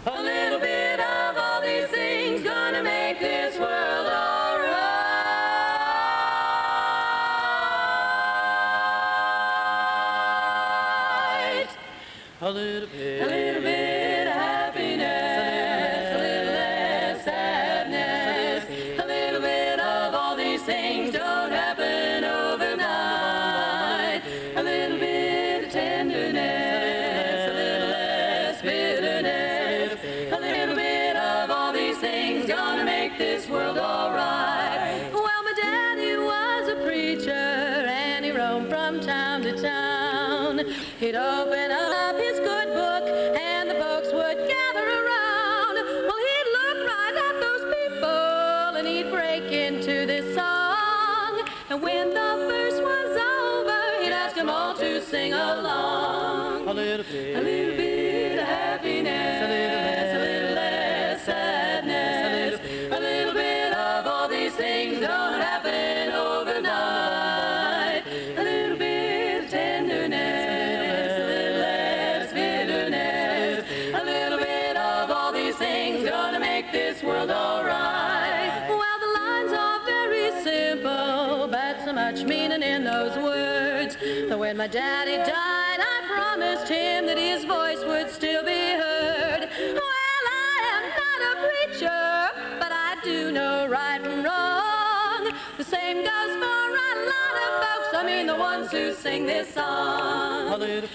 A little bit of all these things gonna make this world all right. A little bit of happiness, a little less sadness, a little bit of all these things don't happen overnight. A little bit of tenderness, a little less bitterness, a little bit of all these things gonna make this world all right. Well, my daddy was a preacher and he roamed from town to town. He'd open up his good book and the folks would gather around. Well, he'd look right at those people and he'd break into this song. And when the verse was over, he'd ask them all to sing along. A little bit of happiness, a little less sadness, a little bit of all these things don't happen overnight. A little bit of tenderness, a little less meaning in those words. But when my daddy died, I promised him that his voice would still be heard. Well, I am not a preacher, but I do know right from wrong. The same goes for a lot of folks, I mean the ones who sing this song. A little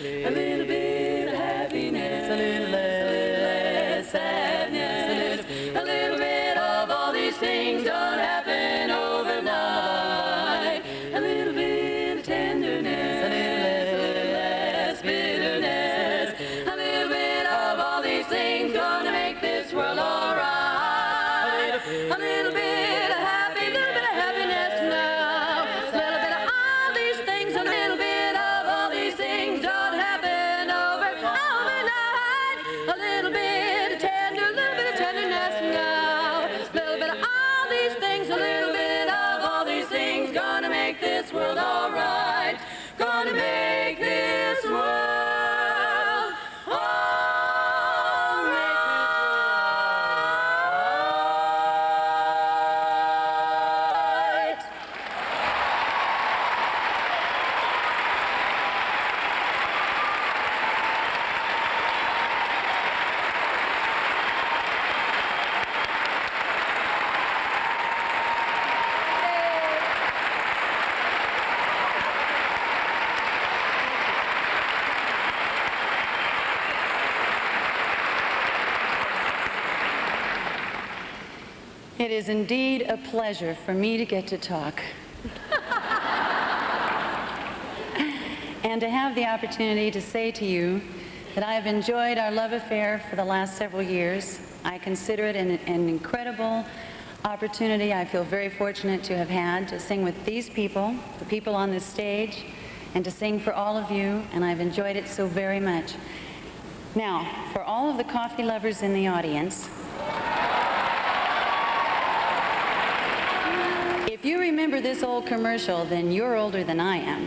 bit of happiness, a little less sadness, a little bit of all these things don't happen overnight. A little bit of tenderness, a little less bitterness, a little bit of all these things gonna make this world alright. A little bit of happiness now. A little bit of all these things, a little bit of all these things don't happen overnight. A little bit of tenderness now. A little bit of all these things, a little bit of all these things gonna make this world alright. Gonna make this world alright. It is indeed a pleasure for me to get to talk and to have the opportunity to say to you that I have enjoyed our love affair for the last several years. I consider it an incredible opportunity I feel very fortunate to have had to sing with these people, the people on this stage, and to sing for all of you, and I've enjoyed it so very much. Now, for all of the coffee lovers in the audience, if you remember this old commercial, then you're older than I am.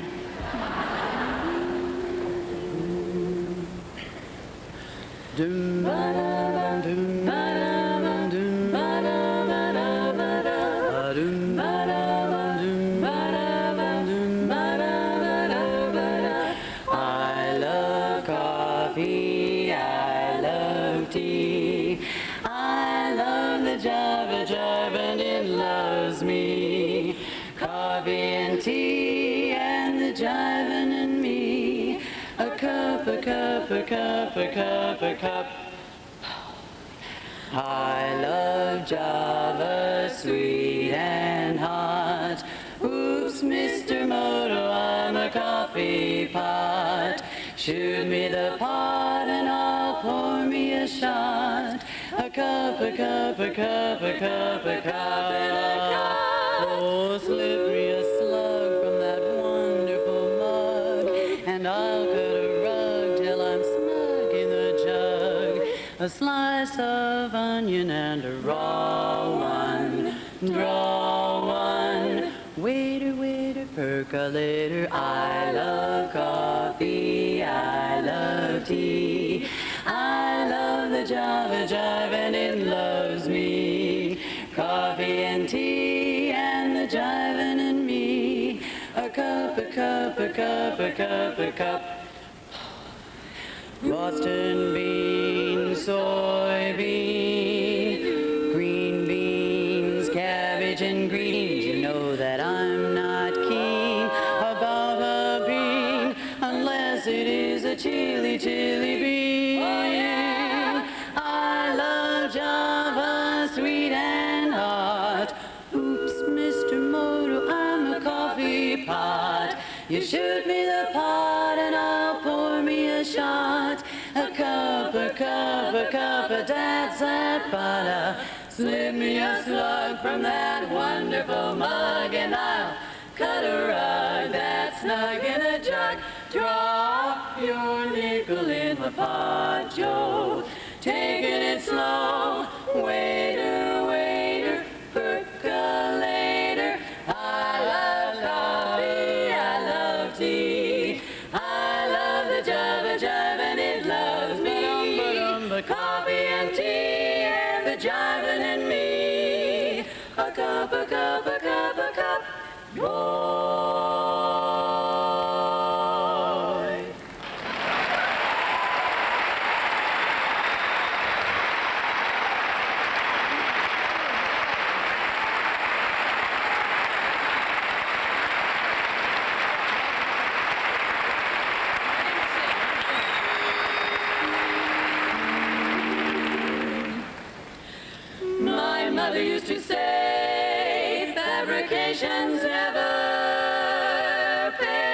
I love coffee, I love tea, I love the Java Jive and it loves me. Coffee and tea and the jivin' and me. A cup, a cup, a cup, a cup, a cup. I love Java, sweet and hot. Oops, Mr. Moto, I'm a coffee pot. Shoot me the pot and I'll pour me a shot. A cup, a cup, a cup, a cup, a cup, and a cup. Oh, slip me a slug from that wonderful mug, and I'll cut a rug till I'm snug in the jug. A slice of onion and a raw one, draw one. Waiter, waiter, percolator. I love coffee, I love tea, I love the Java Jive and it loves me. Coffee and tea and the jivin' and me. A cup, a cup, a cup, a cup, a cup. Boston beans, soybean, green beans, cabbage and greens. You know that I'm not keen about a bean unless it is a chili, chili bean. Oh, yeah. I love Java, sweet and hot. Oops, Mr. Moto, I'm a coffee pot. You shoot me the pot and I'll pour me a shot. A cup, a cup, a cup of that's that butter. Slip me a slug from that wonderful mug and I'll cut a rug that's snug in a jug. Drop your nickel in the pot, Joe. Taking it slow. Waiter, waiter, percolator. I love coffee, I love tea, I love the Java Jive and it loves me. Coffee and tea and the jivin' and me. A cup, a cup, a cup, a cup. Whoa. is to say fabrications never pay.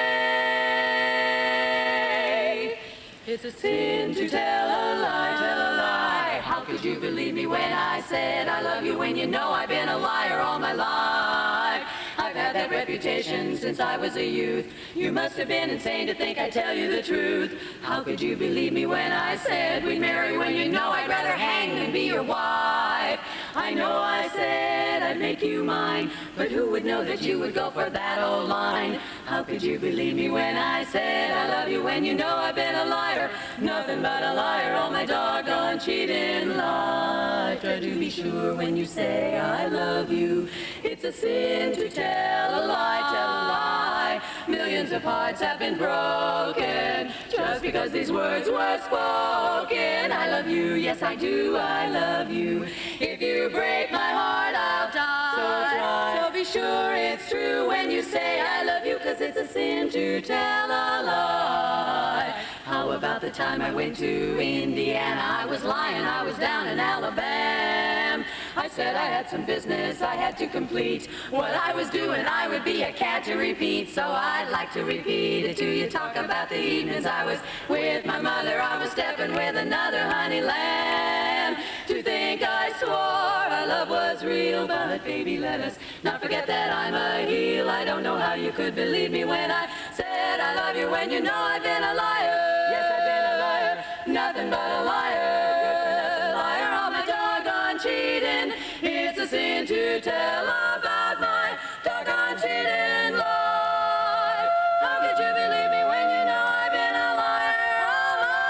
It's a sin to tell a lie, tell a lie. How could you believe me when I said I love you when you know I've been a liar all my life? I've had that reputation since I was a youth. You must have been insane to think I'd tell you the truth. How could you believe me when I said we'd marry when you know I'd rather hang than be your wife? I know I said I'd make you mine, but who would know that you would go for that old line? How could you believe me when I said I love you when you know I've been a liar? Nothing but a liar, all my doggone cheating life. Try to be sure when you say I love you. It's a sin to tell a lie, tell a lie. Millions of hearts have been broken just because these words were spoken. I love you, yes I do, I love you. If you break my heart, I'll die. So be sure it's true when you say I love you, 'cause it's a sin to tell a lie. How about the time I went to Indiana? I was lying, I was down in Alabama. I said I had some business I had to complete. What I was doing, I would be a cat to repeat. So I'd like to repeat it to you. Talk about the evenings I was with my mother. I was stepping with another honey lamb. To think I swore our love was real, but baby, let us not forget that I'm a heel. I don't know how you could believe me when I said I love you when you know I've been a liar. Yes, I've been a liar, nothing but a liar. Liar, all my doggone cheating. It's a sin to tell about my doggone cheating life. How could you believe me when you know I've been a liar all my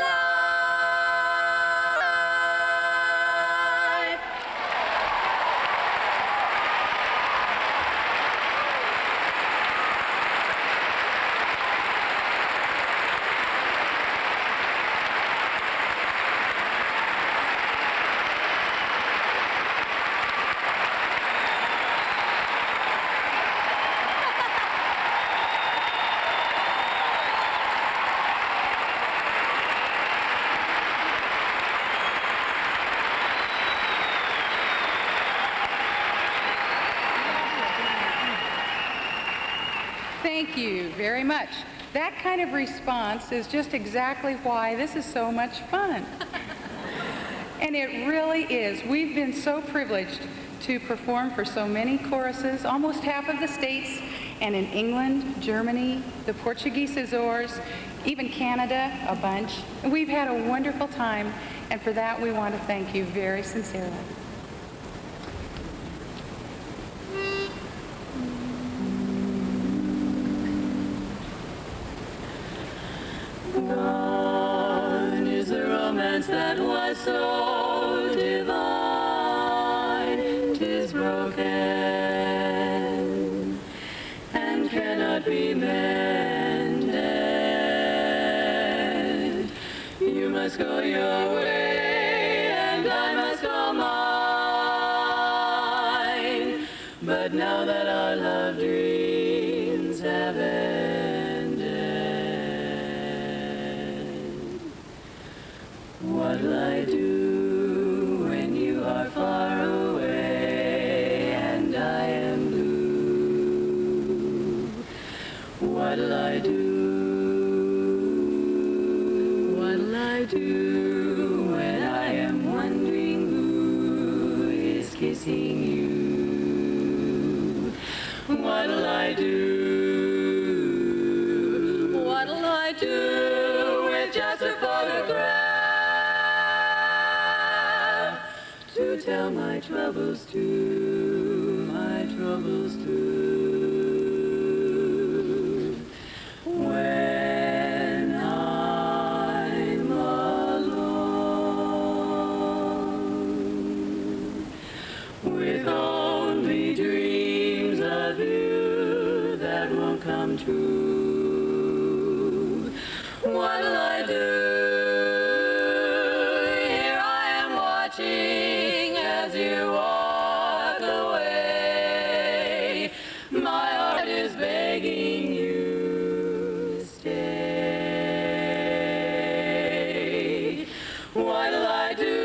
life? Thank you very much. That kind of response is just exactly why this is so much fun. And it really is. We've been so privileged to perform for so many choruses, almost half of the states, and in England, Germany, the Portuguese Azores, even Canada, a bunch. And we've had a wonderful time, and for that we want to thank you very sincerely. Gone is the romance that was so divine. 'Tis broken and cannot be mended. You must go your way and I must go mine. But now that our love dreams have ended, what'll I do when you are far away and I am blue? What'll I do? What'll I do when I am wondering who is kissing you? What'll I do? What'll I do with just a photograph to tell my troubles to, my troubles to? When I'm alone with only dreams of you that won't come true, what'll I do? Here I am watching as you walk away. My heart is begging you, stay. What'll I do?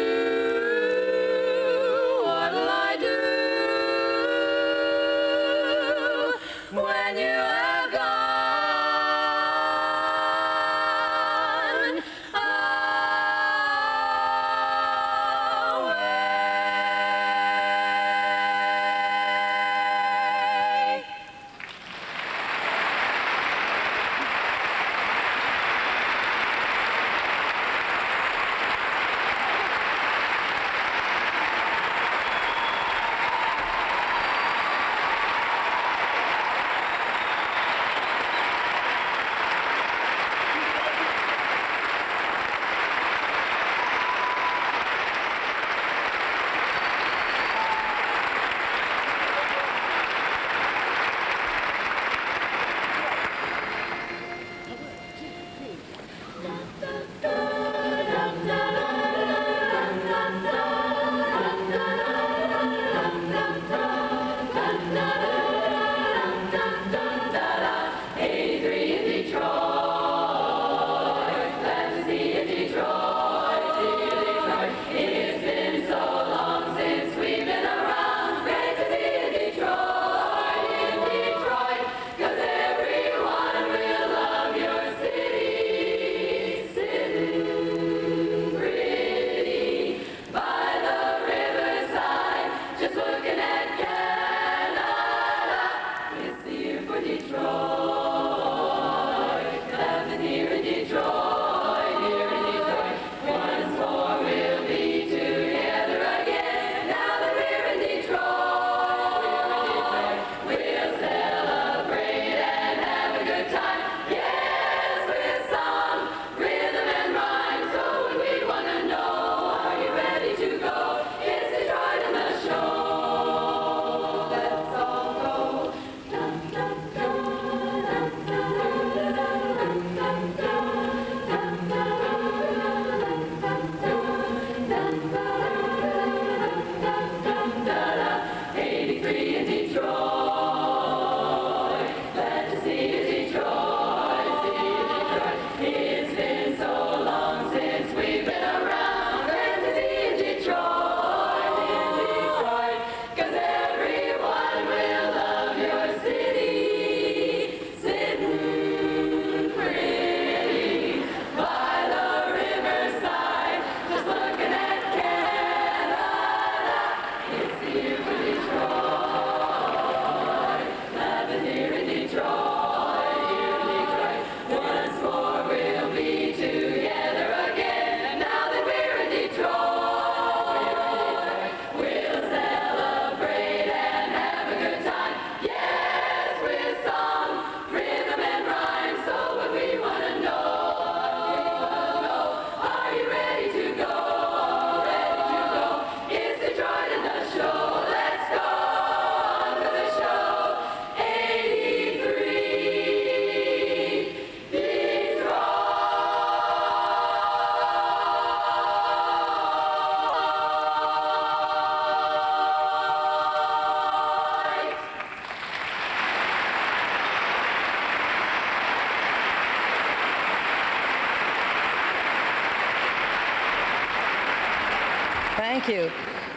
Thank you.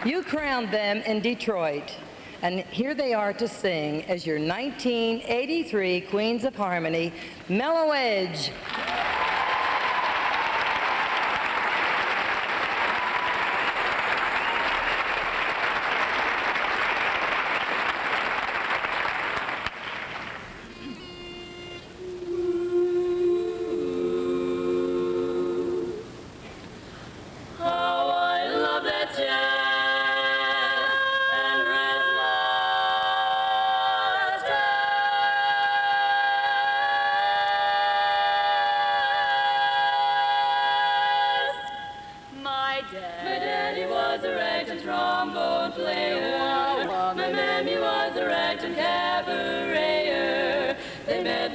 You crowned them in Detroit, and here they are to sing as your 1983 Queens of Harmony, Melo-Edge.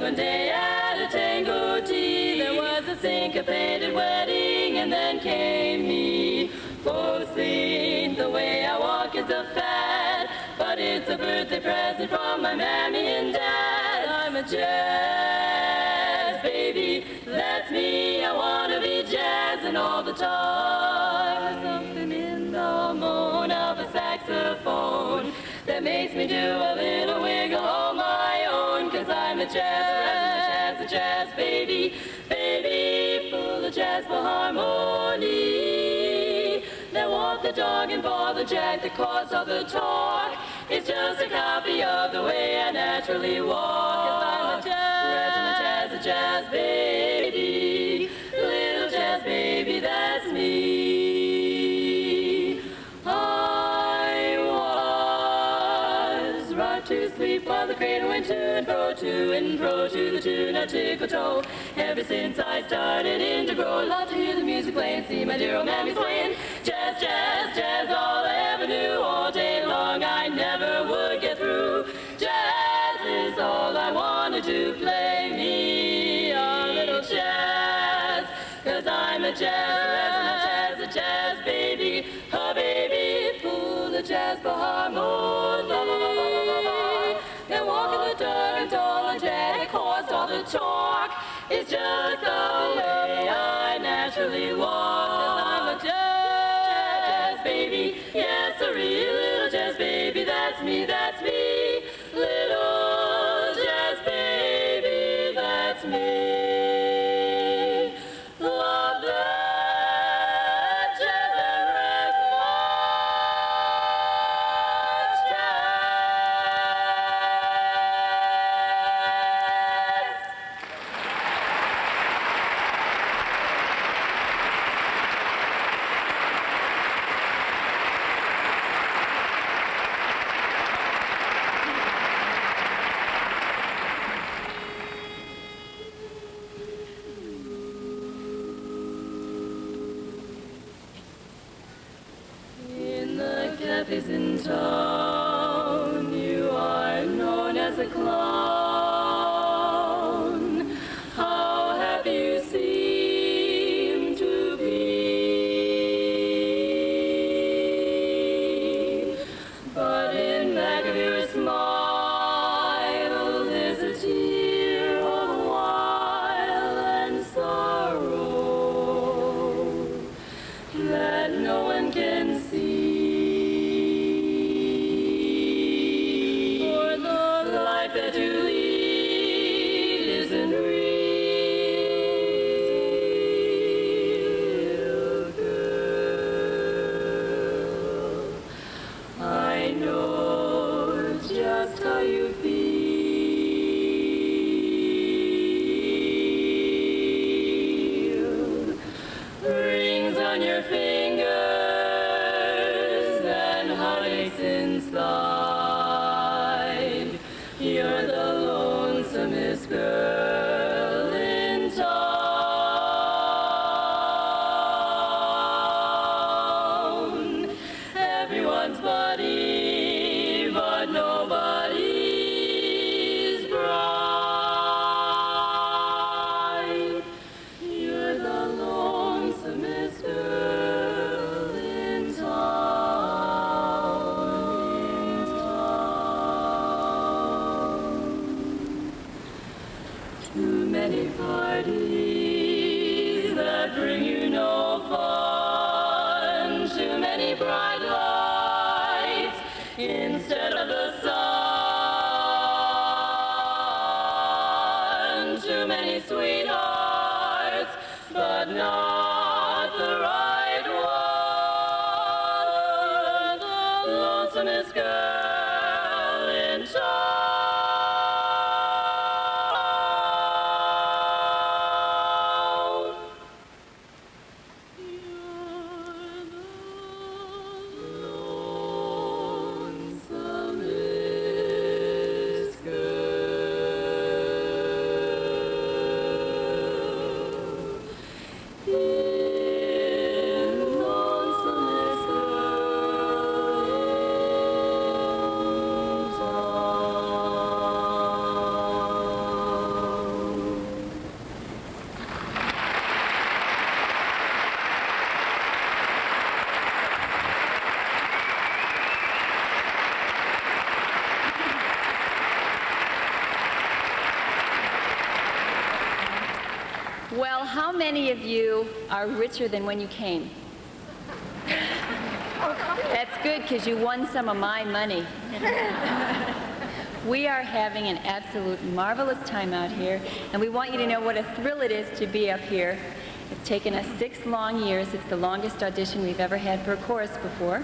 One day at a tango tea, there was a syncopated wedding, and then came he. Folks think the way I walk is a fad, but it's a birthday present from my mammy and dad. I'm a jazz baby, that's me. I wanna be jazzing all the time. Something in the moan of a saxophone that makes me do a little wiggle on my own, 'cause I'm a jazz baby, baby, full of jazz harmony. That walk the dog and ball the jack that caused all the talk. It's just a copy of the way I naturally walk, 'cause I'm a jazz baby, little jazz baby, that's me. To sleep while the cradle went to and fro to the tune of tickle toe. Ever since I started in to grow, love to hear the music play and see my dear old mammy swaying. Jazz, jazz, jazz, all I ever knew. All day long I never would get through. Jazz is all I wanna do. Play me a little jazz, 'cause I'm a jazz baby, a baby full of jazz harmony. And walking the dog and all the jack caused all the talk. It's just the way I naturally walk, 'cause I'm a jazz baby, yes, a real little jazz baby, that's me, little jazz baby, that's me. Love that jazz and rest much jazz. In the cafes in town, you are known as a clown. How happy you seem to be. But in back of your smile, there's a tear of wile and sorrow that no one can see. For the life that you lead isn't real, girl. I know just how you feel. Rings on your fingers and heartaches inside. You're the lonesomest girl in town. Everyone's buddy, but nobody's bride. You're the lonesomest girl in town. Too many parties that bring you no fun. Too many brides instead of the sun. Too many sweethearts, but not the right one. The lonesomest girl in town. Well, how many of you are richer than when you came? That's good, because you won some of my money. We are having an absolute marvelous time out here, and we want you to know what a thrill it is to be up here. It's taken us 6 long years. It's the longest audition we've ever had for a chorus before.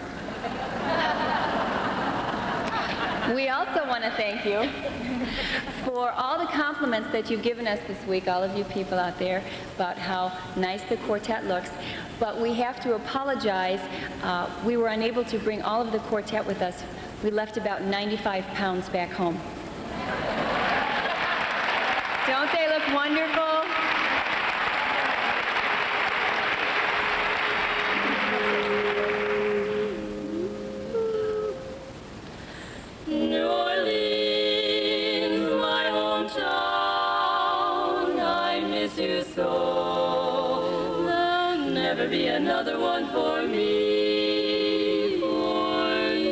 We also want to thank you for all the compliments that you've given us this week, all of you people out there, about how nice the quartet looks. But we have to apologize. We were unable to bring all of the quartet with us. We left about 95 pounds back home. Don't they look wonderful? New Orleans, my hometown, I miss you so. There'll never be another one for me, for me.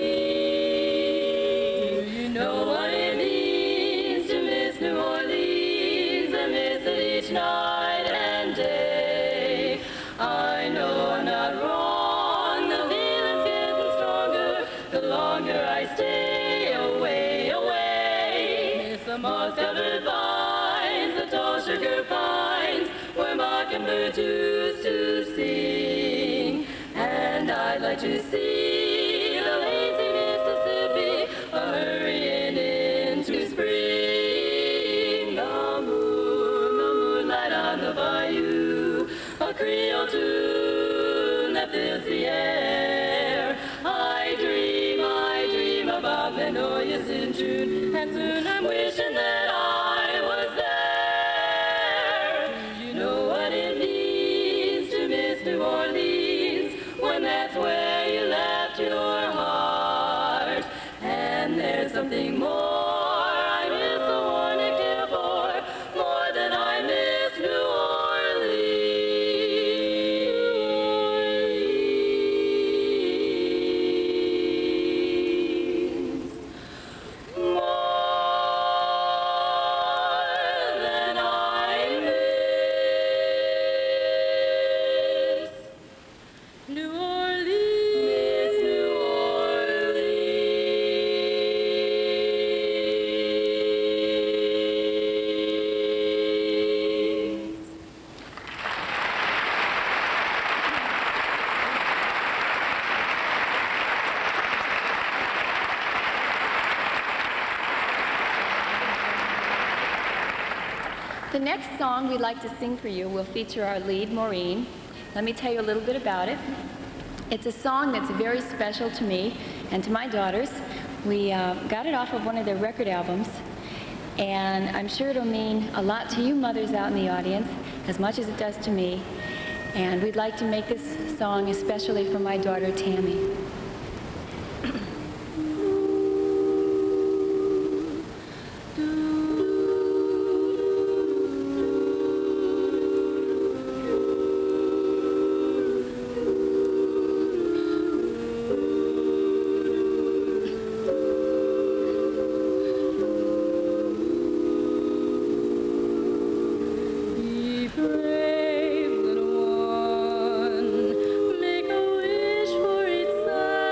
Do you know what it means to miss New Orleans? I miss it each night and day. I know I'm not wrong, the feeling's getting stronger the longer I stay. Moss-covered vines, the tall sugar pines, where mockingbirds used to sing. And I'd like to see the lazy Mississippi hurrying into spring. The moonlight on the bayou, a Creole tune that fills the air. I dream about Magnolias in June, and soon I'm wishing that I was there. Do you know what it means to miss New Orleans, when that's where you left your heart? And there's something more I miss the one I care for, more than I miss New The next song we'd like to sing for you will feature our lead, Maureen. Let me tell you a little bit about it. It's a song that's very special to me and to my daughters. We got it off of one of their record albums, and I'm sure it'll mean a lot to you mothers out in the audience, as much as it does to me. And we'd like to make this song especially for my daughter, Tammy. brave little one, make a wish for each side.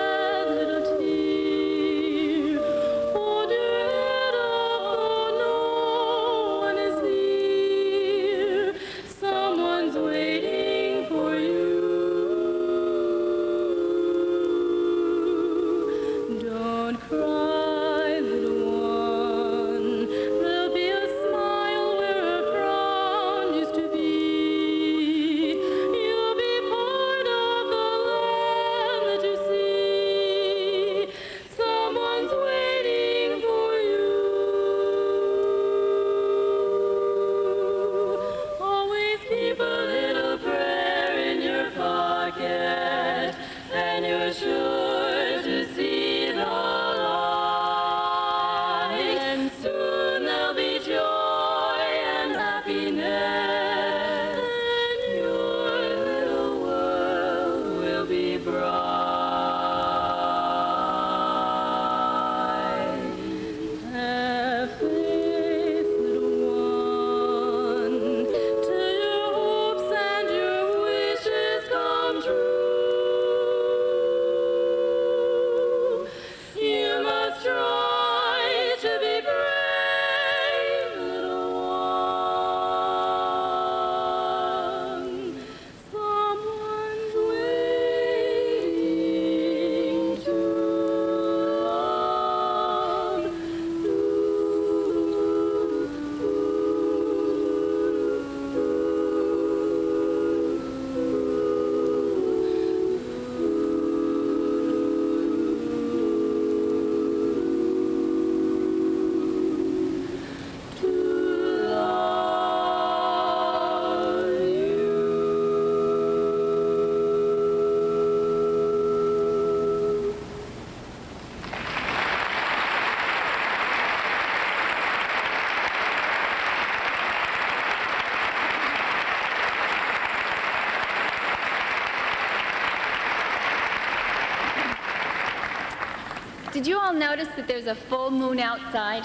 Did you all notice that there's a full moon outside?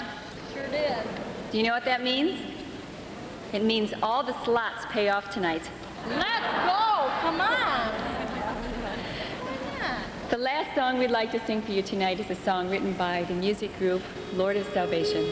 Sure did. Do you know what that means? It means all the slots pay off tonight. Let's go. Come on. The last song we'd like to sing for you tonight is a song written by the music group Lord of Salvation.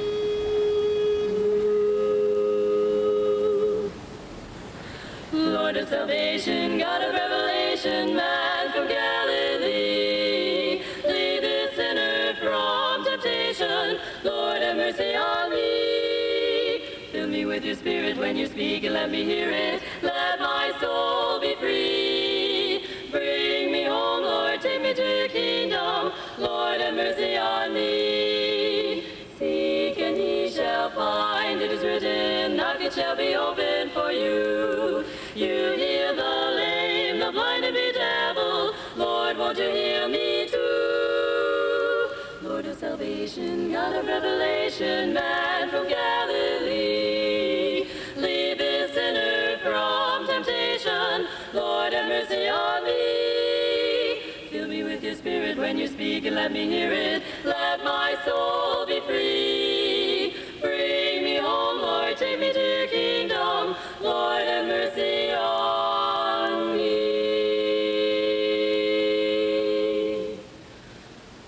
Lord of salvation, God of revelation, man from Galilee, lead the sinner from temptation. Lord, have mercy on me. Fill me with your spirit when you speak and let me hear it. Let my soul be free. Bring me home, Lord, take me to your kingdom. Lord, have mercy on me. Seek and ye shall find, it is written, knock it shall be opened for you. You heal the lame, the blind and bedeviled. Lord, won't you heal me too? Lord of salvation, God of revelation, man from Galilee, lead this sinner from temptation. Lord, have mercy on me. Fill me with your spirit when you speak and let me hear it. Let my soul be free. Bring me home, Lord, take me to your kingdom. Lord, have mercy on me.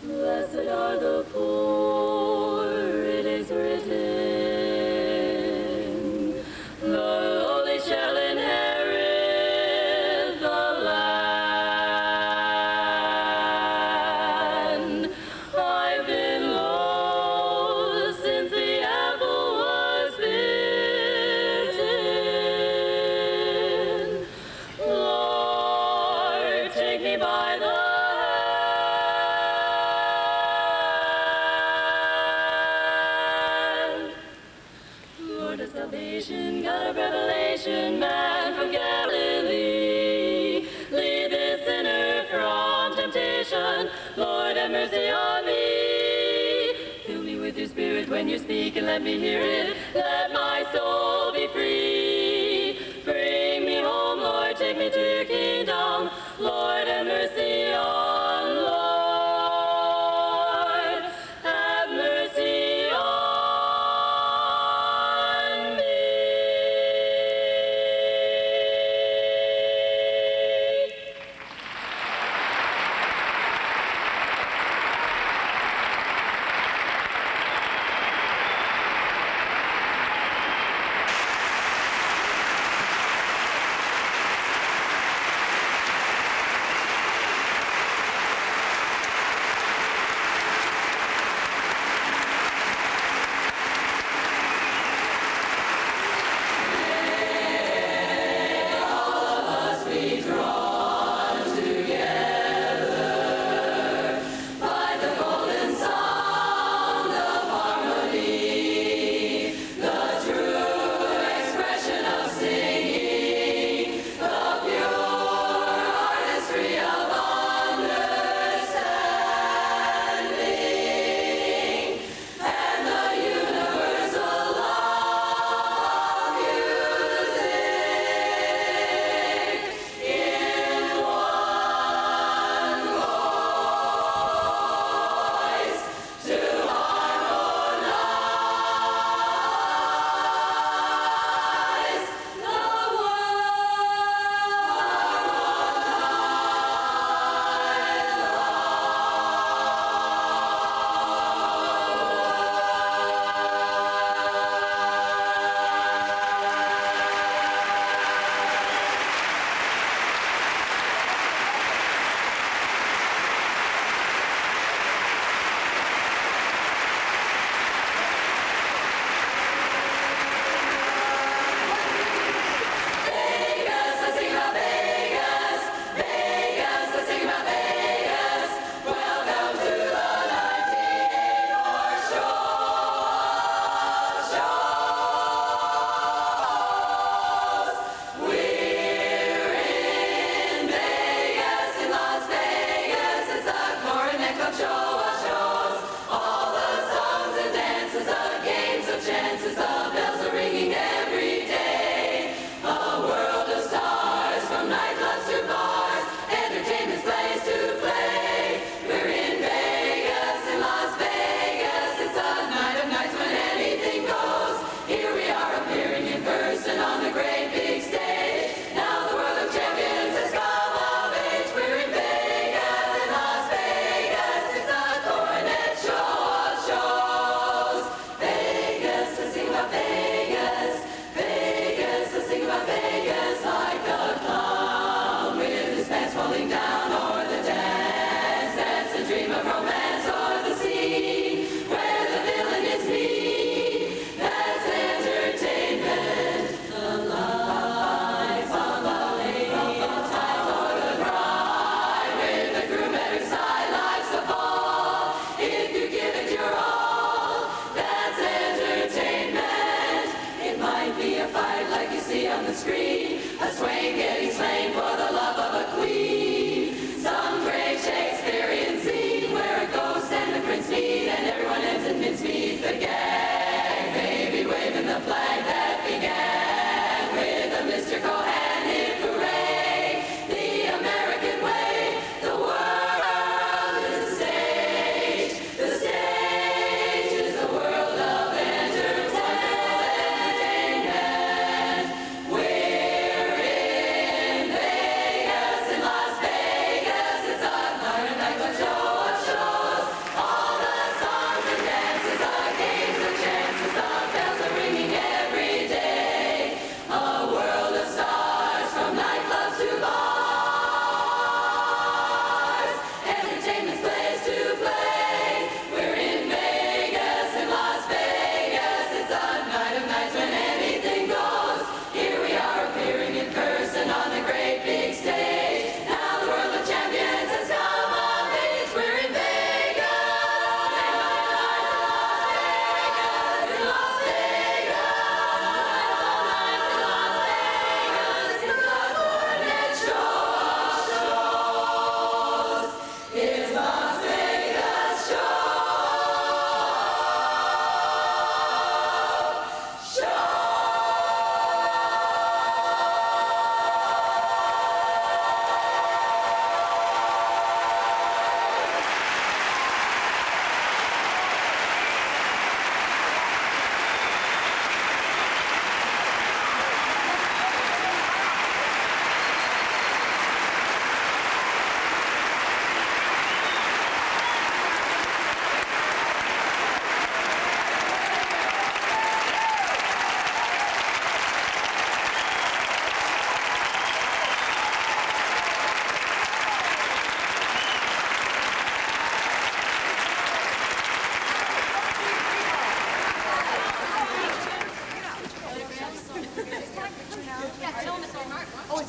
Blessed are the poor, it is written. The lowly shall inherit the land. I've been low since the apple was bitten. Lord, take me by the hand. Lord of salvation, God of revelation, man from Galilee, lead this sinner from temptation. Lord, have mercy on me. Fill me with your spirit when you speak and let me hear it. Let my soul be free. Bring me home, Lord, take me to your kingdom. Lord, have mercy on, Lord, have mercy on me.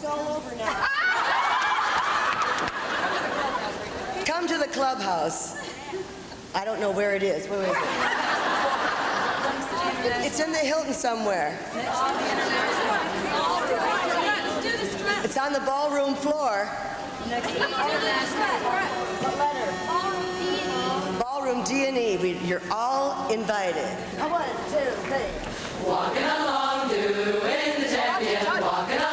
It's all over now. Come to the clubhouse. I don't know where it is. Where is it? It's in the Hilton somewhere. It's on the ballroom floor. Ballroom D&E. You're all invited. 1, 2, 3. Walking along, doing the champion. Walking along.